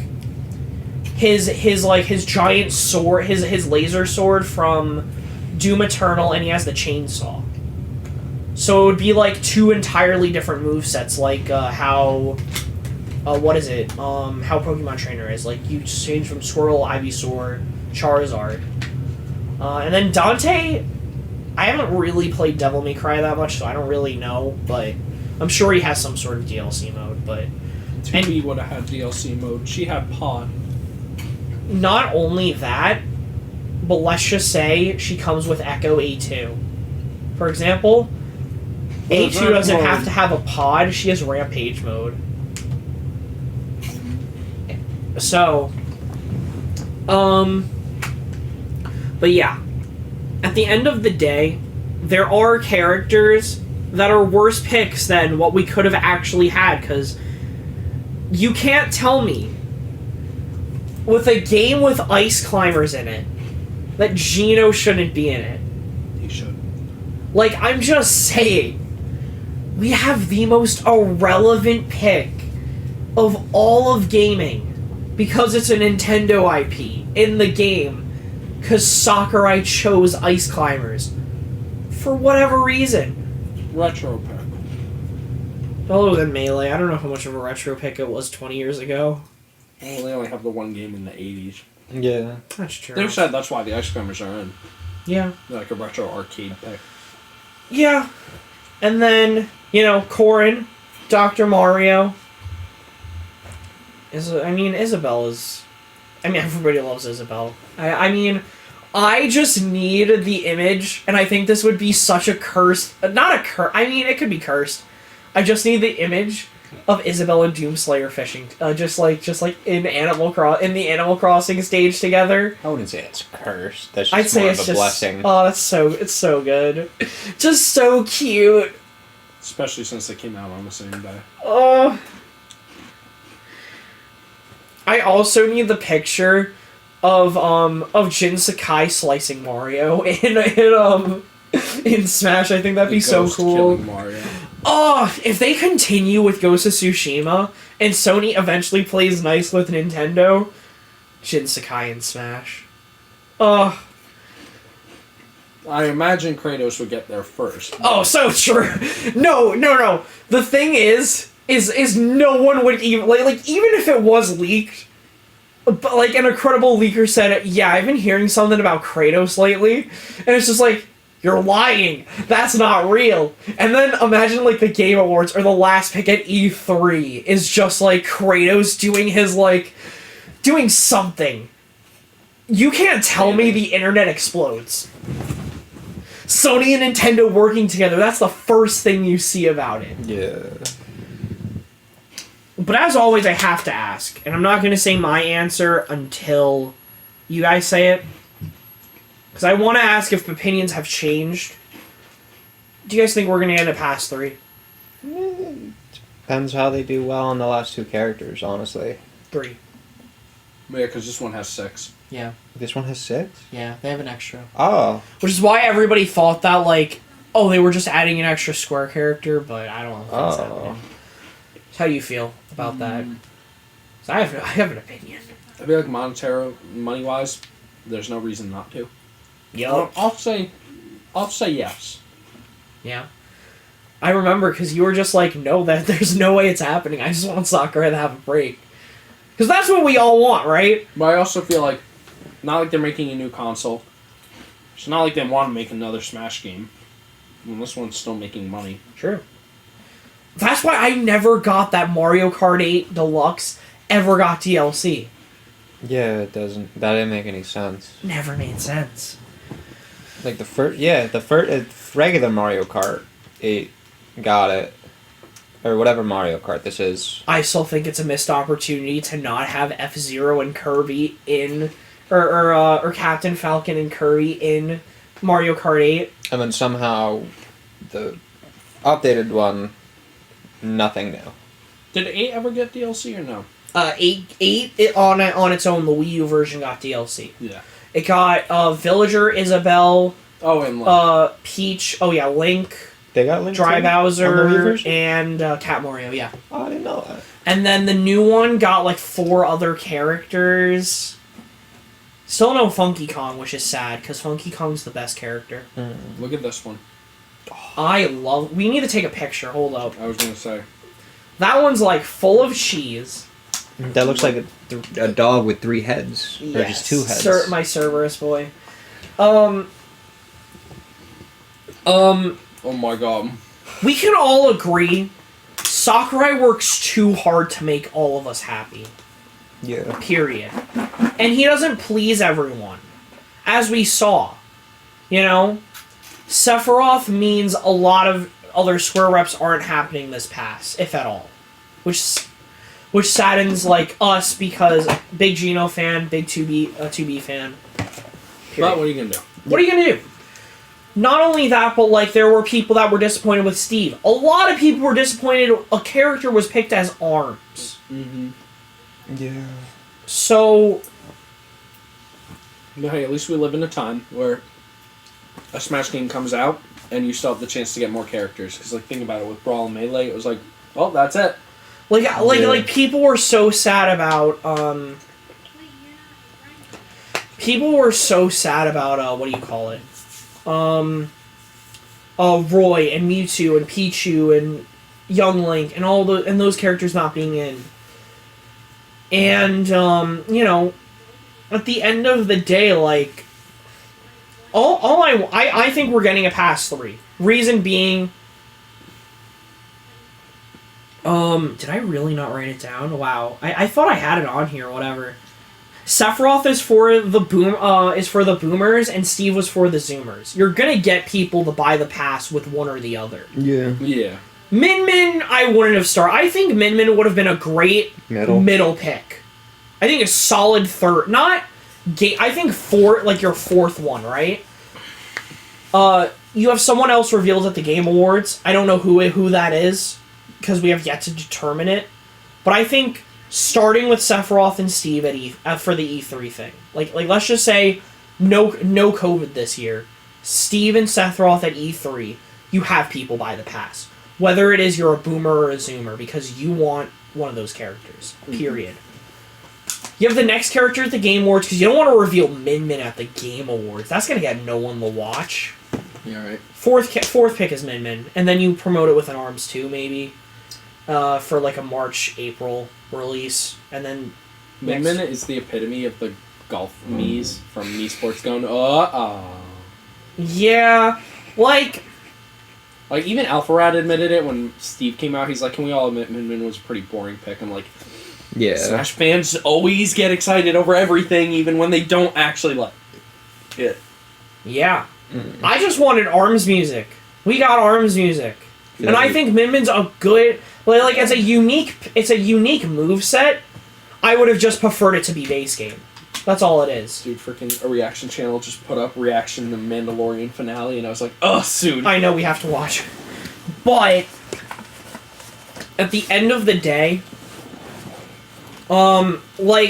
his giant sword, his laser sword from Doom Eternal, and he has the chainsaw. So it would be like 2 entirely different movesets, like how what is it? How Pokemon Trainer is. Like you change from Squirtle, Ivysaur, Charizard. And then Dante, I haven't really played Devil May Cry that much, so I don't really know, but I'm sure he has some sort of DLC mode, but... 2B would have had DLC mode. She had Pod. Not only that, but let's just say she comes with Echo A2. For example, A2 doesn't have to have a pod, she has Rampage mode. So, but yeah, at the end of the day, there are characters that are worse picks than what we could have actually had, because you can't tell me, with a game with ice climbers in it, that Geno shouldn't be in it. He should. Like, I'm just saying, we have the most irrelevant pick of all of gaming, because it's a Nintendo IP in the game, because Sakurai chose ice climbers. For whatever reason. Retro pick. Well, it was in Melee. I don't know how much of a retro pick it was 20 years ago. Well, they only have the one game in the 80s. Yeah. That's true. They've said that's why the Ice Climbers are in. Yeah. They're like a retro arcade pick. Yeah. And then, Corrin, Dr. Mario. Isabelle is... everybody loves Isabelle. I just need the image, and I think this would be such a cursed... Not a curse... it could be cursed. I just need the image of Isabelle and Doomslayer fishing, just like in the Animal Crossing stage together. I wouldn't say it's cursed. That's just I'd say more it's of a blessing. Oh, it's so good, just so cute. Especially since they came out on the same day. Oh. I also need the picture of Jin Sakai slicing Mario in Smash. I think that'd be so cool. Mario. Oh, if they continue with Ghost of Tsushima and Sony eventually plays nice with Nintendo, Jin Sakai in Smash. Oh. I imagine Kratos would get there first. Oh, so true. No. The thing is no one would even even if it was leaked, but like an incredible leaker said, yeah, I've been hearing something about Kratos lately, and it's just like, you're lying. That's not real. And then imagine like the Game Awards or the last pick at E3 is just like Kratos doing something. You can't tell me the internet explodes. Sony and Nintendo working together, that's the first thing you see about it. Yeah. But as always, I have to ask, and I'm not going to say my answer until you guys say it, because I want to ask if opinions have changed. Do you guys think we're going to get a pass 3? Depends how they do well on the last 2 characters, honestly. 3. Yeah, because this one has 6. Yeah. This one has 6? Yeah, they have an extra. Oh. Which is why everybody thought that, they were just adding an extra square character, but I don't know if that's happening. How you feel about that? 'Cause I have an opinion. I feel like money-wise, there's no reason not to. Yup. I'll say yes. Yeah. I remember because you were just like, no, there's no way it's happening. I just want Sakurai to have a break. Because that's what we all want, right? But I also feel like, not like they're making a new console. It's not like they want to make another Smash game. And this one's still making money. True. That's why I never got that Mario Kart 8 Deluxe ever got DLC. Yeah, it doesn't. That didn't make any sense. Never made sense. Like the first regular Mario Kart 8 got it. Or whatever Mario Kart this is. I still think it's a missed opportunity to not have F-Zero and Kirby in... Or Captain Falcon and Kirby in Mario Kart 8. And then somehow the updated one, nothing new. Did 8 ever get DLC or no? 8 on its own, the Wii U version got DLC. Yeah. It got Villager, Isabelle, Oh, and Link. Peach, Link, They got Link Dry too? On the Wii Bowser, version? and Cat Mario, yeah. Oh, I didn't know that. And then the new one got 4 other characters. Still no Funky Kong, which is sad, because Funky Kong's the best character. Look at this one. We need to take a picture. Hold up. I was gonna say. That one's like full of cheese. That looks like a dog with 3 heads. Or just 2 heads. My Cerberus boy. Oh my god. We can all agree Sakurai works too hard to make all of us happy. Yeah. Period. And he doesn't please everyone. As we saw. You know? Sephiroth means a lot of other Square reps aren't happening this pass, if at all. Which saddens, like, us, because big Geno fan, big 2B fan. Period. But what are you gonna do? What are you gonna do? Not only that, but, like, there were people that were disappointed with Steve. A lot of people were disappointed a character was picked as ARMS. Mm-hmm. Yeah. So... But hey, at least we live in a time where a Smash game comes out and you still have the chance to get more characters. Because, like, think about it, with Brawl and Melee, it was like, well, that's it. Like people were so sad about, people were so sad about, what do you call it? Roy and Mewtwo and Pichu and Young Link and and those characters not being in. And, you know, at the end of the day, like, I think we're getting a pass 3. Reason being, did I really not write it down? Wow. I thought I had it on here, whatever. Sephiroth is for the boomers, and Steve was for the zoomers. You're gonna get people to buy the pass with one or the other. Yeah. Yeah. Min Min, I wouldn't have started. I think Min Min would have been a great middle pick. I think a solid third. I think your 4th one, right? You have someone else revealed at the Game Awards. I don't know who that is, because we have yet to determine it. But I think starting with Sephiroth and Steve for the E3 thing. Like let's just say no COVID this year. Steve and Sephiroth at E3, you have people buy the pass. Whether it is you're a boomer or a zoomer, because you want one of those characters. Period. You have the next character at the Game Awards, because you don't want to reveal Min Min at the Game Awards. That's going to get no one to watch. Yeah, right. Fourth pick is Min Min, and then you promote it with an ARMS 2, maybe, for like a March, April release, and then... Min Min is the epitome of the golf Mii's from Mii Sports going, Yeah, like... Like, even Alpharad admitted it when Steve came out. He's like, can we all admit Min Min was a pretty boring pick? I'm like, yeah. Smash fans always get excited over everything, even when they don't actually like it. Yeah. I just wanted ARMS music. We got ARMS music. Yeah, and I think Min Min's a good... Like, it's a unique moveset. I would have just preferred it to be base game. That's all it is. Dude, freaking a reaction channel just put up reaction to Mandalorian finale, and I was like, oh, soon. I know we have to watch. But at the end of the day, I was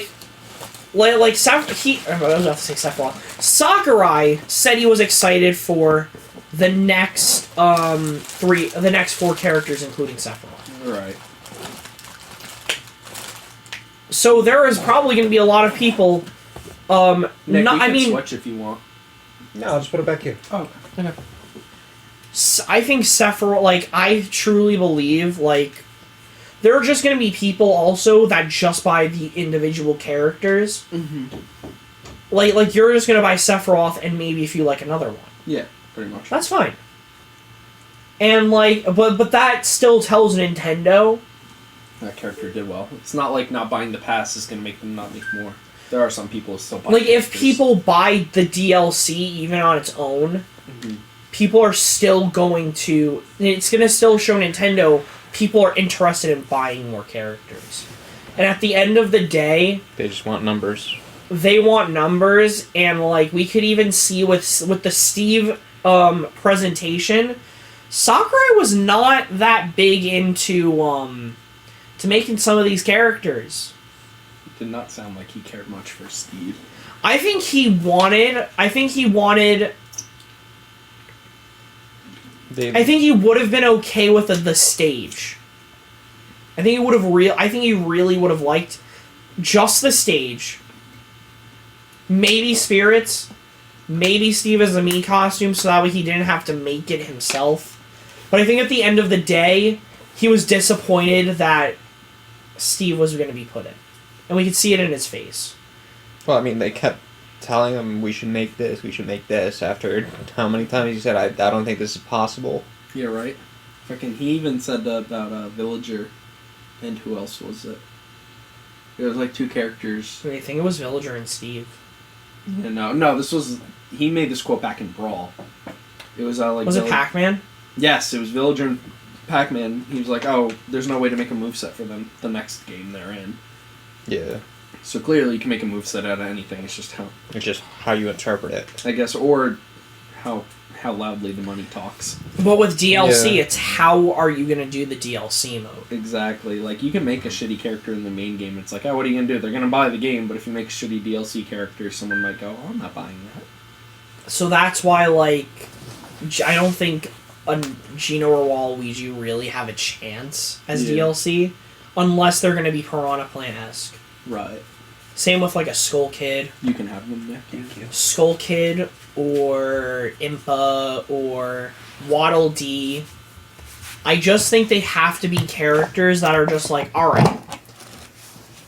about to say Sephiroth. Sakurai said he was excited for the next 4 characters, including Sephiroth. Right. So there is probably going to be a lot of people. Nick, we can switch if you want. No, I'll just put it back here. Oh, okay. I think Sephiroth, I truly believe, there are just going to be people also that just buy the individual characters. Mm-hmm. Like you're just going to buy Sephiroth and maybe if you like another one. Yeah, pretty much. That's fine. And, but that still tells Nintendo... That character did well. It's not like not buying the pass is going to make them not make more. There are some people who still buy if people buy the DLC even on its own, people are still going to... It's going to still show Nintendo people are interested in buying more characters. And at the end of the day... They just want numbers. They want numbers, and, we could even see with the Steve presentation, Sakurai was not that big into making some of these characters. Did not sound like he cared much for Steve. I think he wanted. I think he would have been okay with the stage. I think he would have I think he really would have liked just the stage. Maybe spirits, maybe Steve as a Mii costume so that way he didn't have to make it himself. But I think at the end of the day, he was disappointed that Steve was going to be put in. And we could see it in his face. Well, I mean, they kept telling him we should make this after how many times he said, I don't think this is possible. Yeah, right. Freaking, he even said that about Villager, and who else was it? There was like 2 characters. I think it was Villager and Steve. Yeah, no, this was... He made this quote back in Brawl. It was like... Was it Pac-Man? Yes, it was Villager and Pac-Man. He was like, oh, there's no way to make a moveset for them the next game they're in. Yeah. So clearly you can make a moveset out of anything, it's just how you interpret it. I guess, or how loudly the money talks. But with DLC, it's how are you going to do the DLC mode? Exactly. Like, you can make a shitty character in the main game. It's like, oh, what are you going to do? They're going to buy the game, but if you make a shitty DLC character, someone might go, oh, I'm not buying that. So that's why, like, I don't think Gino or Waluigi really have a chance as DLC, unless they're going to be Piranha Plant-esque. Right. Same with, like, a Skull Kid. You can have them, yeah. Thank you. Skull Kid, or Impa, or Waddle Dee. I just think they have to be characters that are just like, alright,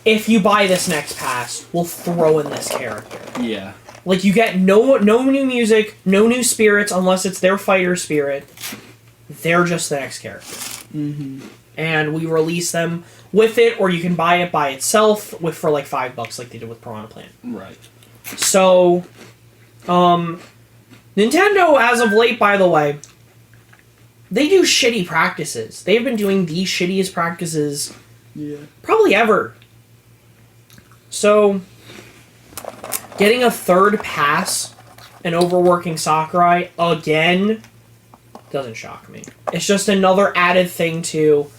if you buy this next pass, we'll throw in this character. Yeah. Like, you get no new music, no new spirits, unless it's their fighter spirit. They're just the next character. Mm-hmm. And we release them with it, or you can buy it by itself for like $5 like they did with Piranha Plant. Right. So, Nintendo, as of late, by the way, they do shitty practices. They've been doing the shittiest practices probably ever. So, getting a third pass and overworking Sakurai again doesn't shock me. It's just another added thing to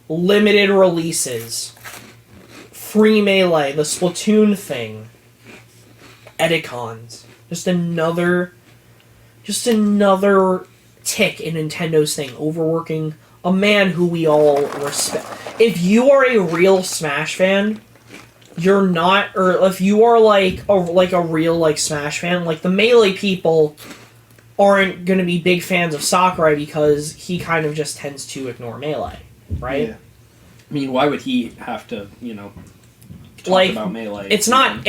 limited releases, free Melee, the Splatoon thing, Edicons. Just another tick in Nintendo's thing, overworking a man who we all respect. If you are a real Smash fan, you're not, or if you are like a real Smash fan, like the Melee people aren't going to be big fans of Sakurai because he kind of just tends to ignore Melee, right? Yeah. I mean, why would he have to, talk about Melee? It's not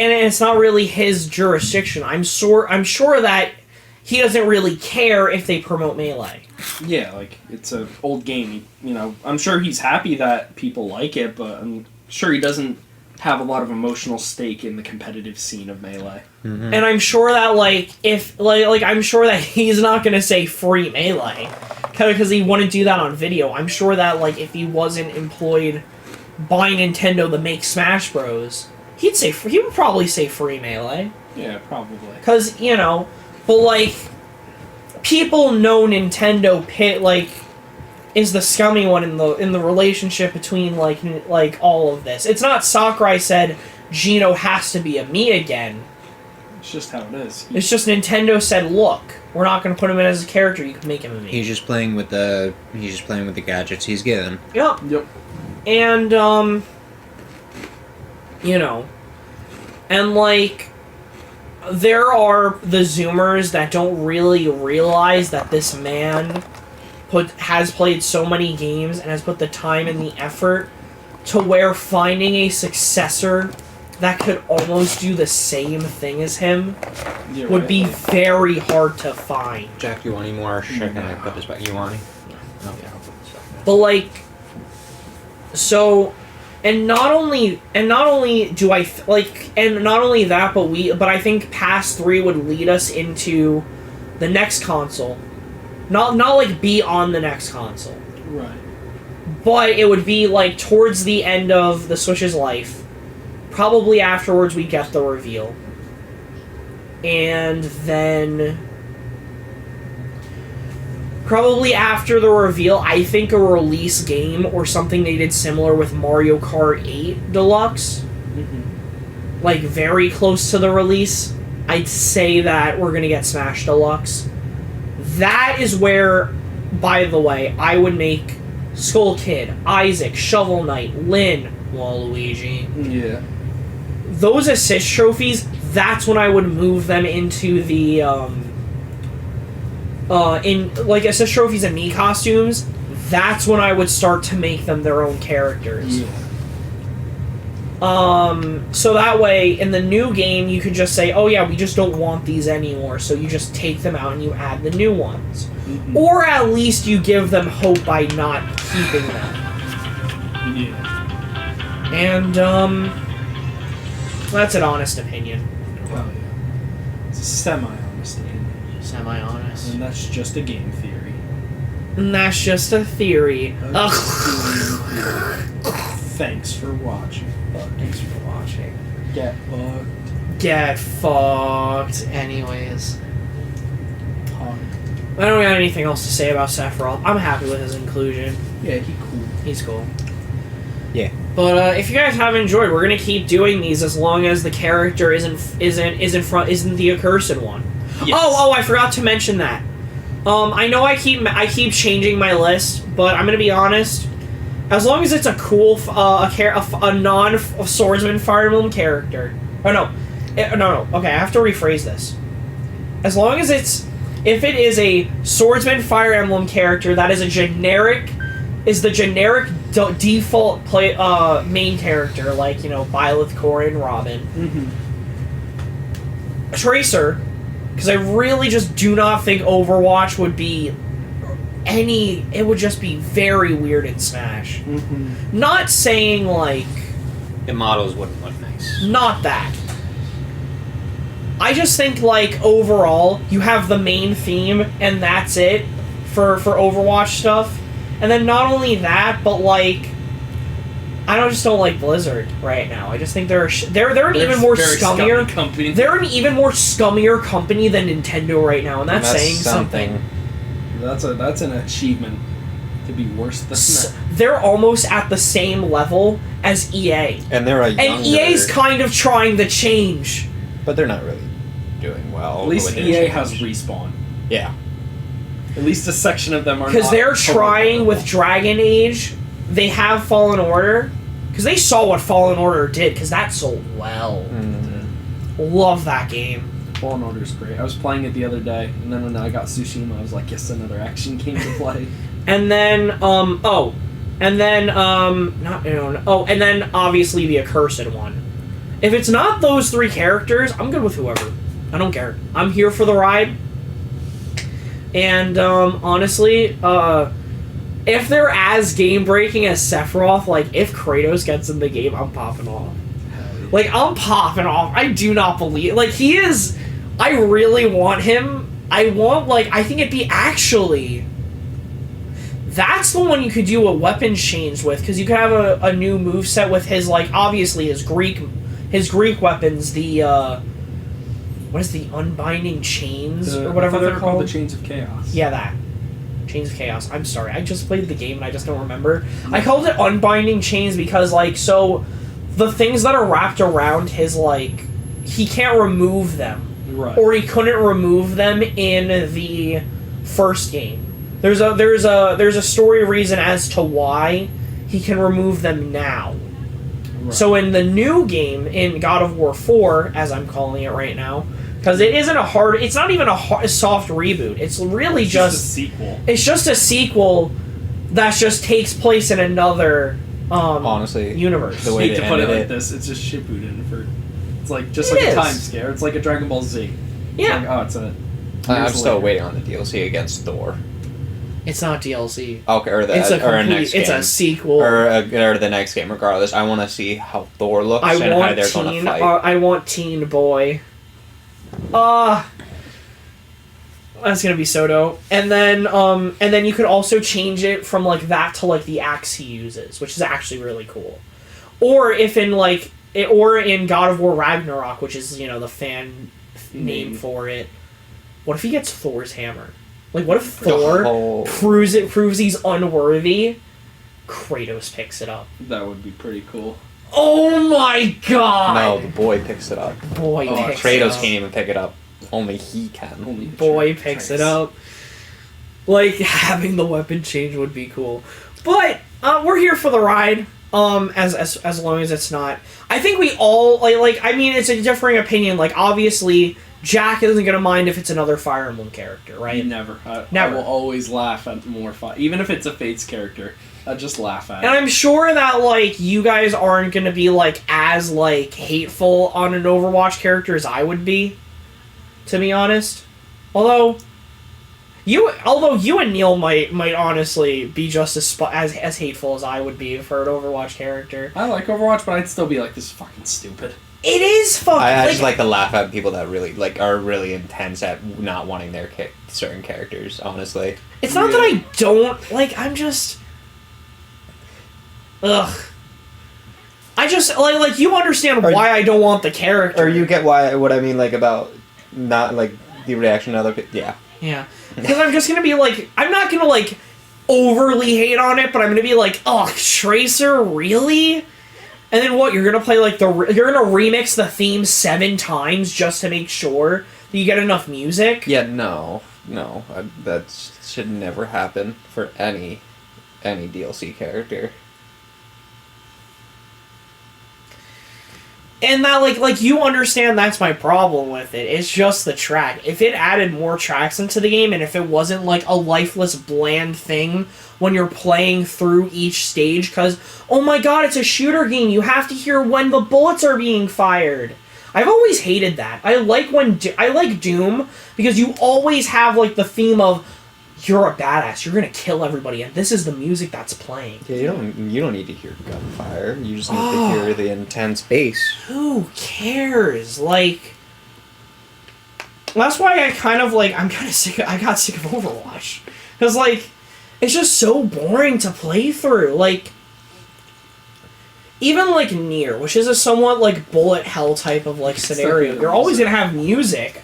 really his jurisdiction. I'm sure that he doesn't really care if they promote Melee. Yeah, like, it's an old game. I'm sure he's happy that people like it, but I'm sure he doesn't have a lot of emotional stake in the competitive scene of Melee. Mm-hmm. And I'm sure that, I'm sure that he's not going to say free Melee, because he wouldn't do that on video. I'm sure that, if he wasn't employed by Nintendo to make Smash Bros., he would probably say free Melee. Yeah, probably. Because, but, people know Nintendo is the scummy one in the relationship between, all of this. It's not Sakurai said Gino has to be a Mii again. It's just how it is. It's just Nintendo said, look, we're not going to put him in as a character, you can make him a Mii. He's just playing with the gadgets he's given. Yep. And, and, there are the Zoomers that don't really realize that this man has played so many games and has put the time and the effort to where finding a successor that could almost do the same thing as him would be very hard to find. Jack, you want any more? Sure, can I put this back? You want any? Okay. But so, and not only do I and not only that, but I think Pass 3 would lead us into the next console. Not be on the next console. Right. But it would be towards the end of the Switch's life. Probably afterwards we get the reveal. And then probably after the reveal, I think a release game or something they did similar with Mario Kart 8 Deluxe. Mm-hmm. Very close to the release. I'd say that we're gonna get Smash Deluxe. That is where, by the way, I would make Skull Kid, Isaac, Shovel Knight, Lyn, Waluigi. Yeah. Those assist trophies, that's when I would move them into the in like assist trophies and me costumes. That's when I would start to make them their own characters. Yeah. So that way, in the new game, you could just say, oh yeah, we just don't want these anymore, so you just take them out and you add the new ones. Mm-hmm. Or at least you give them hope by not keeping them. Yeah. And, that's an honest opinion. Oh yeah. It's a semi-honest opinion. Semi-honest. And that's just a game theory. And that's just a theory. Ugh. Thanks for watching. Thanks for watching. Get fucked. Get fucked. Anyways. Talk. I don't got anything else to say about Sephiroth. I'm happy with his inclusion. Yeah, he cool. He's cool. Yeah. But if you guys have enjoyed, we're gonna keep doing these as long as the character isn't the accursed one. Yes. Oh, I forgot to mention that. I know I keep changing my list, but I'm gonna be honest. As long as it's a cool, a non-swordsman Fire Emblem character. Oh no, no. Okay, I have to rephrase this. As long as if it is a swordsman Fire Emblem character that is the generic default main character, like Byleth, Cora, and Robin. Mm-hmm. Tracer, because I really just do not think Overwatch would be it would just be very weird in Smash. Mm-hmm. Not saying, like... The models wouldn't look nice. Not that. I just think, like, overall, you have the main theme, and that's it for Overwatch stuff. And then not only that, but, like... I just don't like Blizzard right now. I just think they're an even more scummier company. They're an even more scummier company than Nintendo right now, and that's saying something. That's an achievement to be worse than that. They're almost at the same level as EA. And they're a younger... And EA's kind of trying to change. But they're not really doing well. At least EA has Respawn. Yeah. At least a section of them are because not they're trying with Dragon Age. They have Fallen Order. Because they saw what Fallen Order did, because that sold well. Love that game. Fallen Order's great. I was playing it the other day, and then when I got Tsushima, I was like, yes, another action game to play. And then, and then obviously the accursed one. If it's not those three characters, I'm good with whoever. I don't care. I'm here for the ride. And, honestly, if they're as game-breaking as Sephiroth, like, if Kratos gets in the game, I'm popping off. Like, I'm popping off. I do not believe... Like, he is... I really want him. I think it'd be actually... That's the one you could do a weapon change with, because you could have a new moveset with his, like, obviously his Greek weapons, the, what is the Unbinding Chains, or whatever they're called? The Chains of Chaos. Yeah, that. Chains of Chaos. I'm sorry, I just played the game and I just don't remember. I called it Unbinding Chains because, like, so... The things that are wrapped around his, like... He can't remove them. Right. Or he couldn't remove them in the first game. There's a story reason as to why he can remove them now. Right. So in the new game, in God of War 4, as I'm calling it right now, because it's not even a soft reboot. It's really just a sequel. It's just a sequel that just takes place in another honestly universe. The way to put it like this, it's just Shippuden for. It's like a time scare. It's like a Dragon Ball Z. Yeah. It's like, I'm still waiting on the DLC against Thor. It's not DLC. Okay, or next game. It's a sequel. Or the next game, regardless. I want to see how Thor looks and how they're going to fight. I want Teen Boy. That's gonna be so dope. And then you could also change it from, like, that to, like, the axe he uses, which is actually really cool. Or in God of War Ragnarok, which is, the fan name for it. What if he gets Thor's hammer? Like, what if Thor proves he's unworthy? Kratos picks it up. That would be pretty cool. Oh my god! No, the boy picks it up. Kratos can't even pick it up. Only he can. Boy picks it up. Like, having the weapon change would be cool. But, we're here for the ride. As long as it's not. I think we all like. I mean, it's a differing opinion. Like, obviously, Jack isn't gonna mind if it's another Fire Emblem character, right? Never. Never. I will always laugh at more fun, even if it's a Fates character. I just laugh at And it. I'm sure that like you guys aren't gonna be like as like hateful on an Overwatch character as I would be, to be honest. Although you and Neil might honestly be just as hateful as I would be for an Overwatch character. I like Overwatch, but I'd still be like, this is fucking stupid. It is fucking. I just like to laugh at people that really like are really intense at not wanting their certain characters. Honestly, It's not that I don't like. I'm just. Ugh. I just like you understand why I don't want the character. or you get what I mean, like about not like the reaction to other people. Yeah. Yeah. Because I'm just gonna be like, I'm not gonna like overly hate on it, but I'm gonna be like, oh, Tracer, really? And then what? You're gonna play like you're gonna remix the theme 7 times just to make sure that you get enough music? Yeah. No. That should never happen for any DLC character. And that, like you understand that's my problem with it. It's just the track. If it added more tracks into the game, and if it wasn't, like, a lifeless, bland thing when you're playing through each stage, because, oh my god, it's a shooter game, you have to hear when the bullets are being fired. I've always hated that. I like Doom, because you always have, like, the theme of, you're a badass, you're gonna kill everybody, and this is the music that's playing. Yeah, you don't need to hear gunfire. You just need to hear the intense bass. Who cares? Like, that's why I kind of like I got sick of Overwatch, because like it's just so boring to play through. Like, even like Nier, which is a somewhat like bullet hell type of like scenario, you're always gonna have music.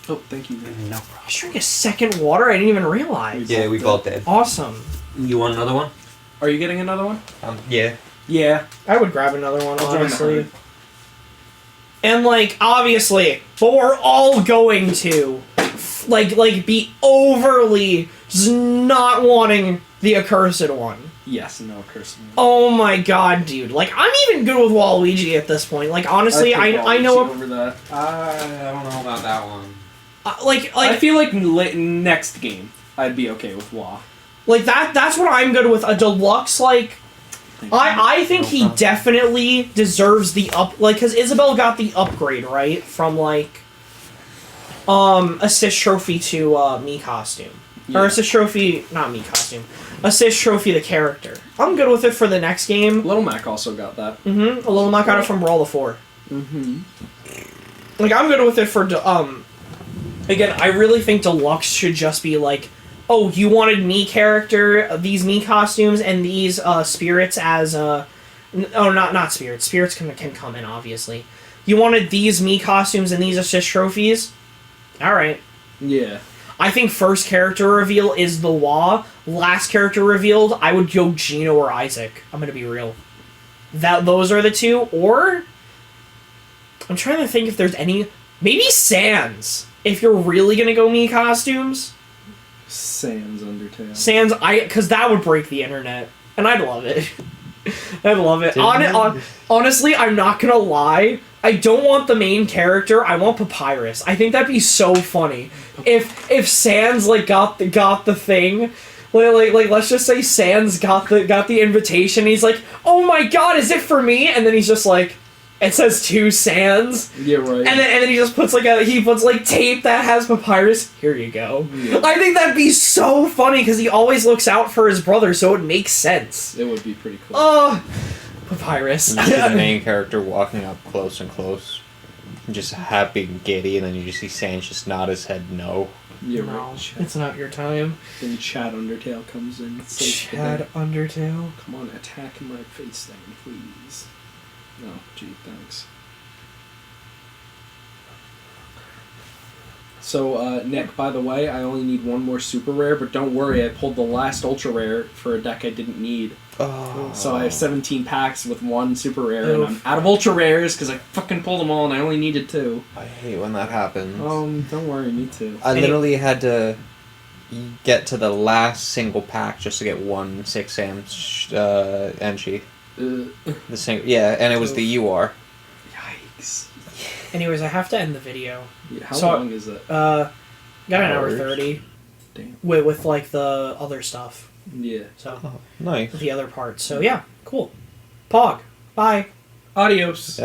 Oh, thank you. No problem. I drank a second water. I didn't even realize. Yeah, we both did. Awesome. You want another one? Are you getting another one? Yeah. Yeah. I would grab another one, I'll join the honestly. herd. And like, obviously, but we're all going to like be overly just not wanting the accursed one. Yes, no curse. Oh my god, dude! Like, I'm even good with Waluigi at this point. Like, honestly, I know over that. I don't know about that one. I feel like next game I'd be okay with Wah. like that. That's what I'm good with. A deluxe like. I think he definitely deserves the because Isabelle got the upgrade, right? From like assist trophy to me costume. Yeah. Or assist trophy, not me costume. Assist trophy the character. I'm good with it for the next game. Little Mac also got that. Mm-hmm. A little knock got it from Brawl of 4. Mm-hmm. Like, I'm good with it for again, I really think Deluxe should just be like, oh, you wanted me character, these me costumes, and these spirits as not spirits. Spirits can come in, obviously. You wanted these me costumes and these assist trophies? Alright. Yeah. I think first character reveal is the Wah. Last character revealed, I would go Gino or Isaac. I'm gonna be real. Those are the two, or I'm trying to think if there's any. Maybe Sans. If you're really gonna go me costumes. Sans Undertale. Sans, because that would break the internet, and I'd love it. I'd love it. Honestly, I'm not gonna lie. I don't want the main character. I want Papyrus. I think that'd be so funny if Sans like got the thing. Like let's just say Sans got the invitation. He's like, oh my god, is it for me? And then he's just like, it says to Sans. Yeah, right. And then he just puts tape that has Papyrus. Here you go. Yeah. I think that'd be so funny because he always looks out for his brother, so it makes sense. It would be pretty cool. Oh, Papyrus. You see the main character walking up close and close, just happy and giddy, and then you just see Sans just nod his head no. Yeah, No, right. it's not your time. Then Chad Undertale comes in. Chad Undertale. Come on, attack my face thing, please. No, gee, thanks. So, Nick, by the way, I only need one more super rare, but don't worry, I pulled the last ultra rare for a deck I didn't need. Oh. So I have 17 packs with one super rare, and Oof. I'm out of ultra rares because I fucking pulled them all and I only needed 2. I hate when that happens. Don't worry, me too. I literally had to get to the last single pack just to get one 6 AM Enchi. The same, yeah, and it was the UR. Yikes. Anyways, I have to end the video. Yeah, how So, long is it? Got an hour Hours. 30. Damn. With like the other stuff. Yeah. So Oh, nice. the other parts. So yeah, cool. Pog. Bye. Adios.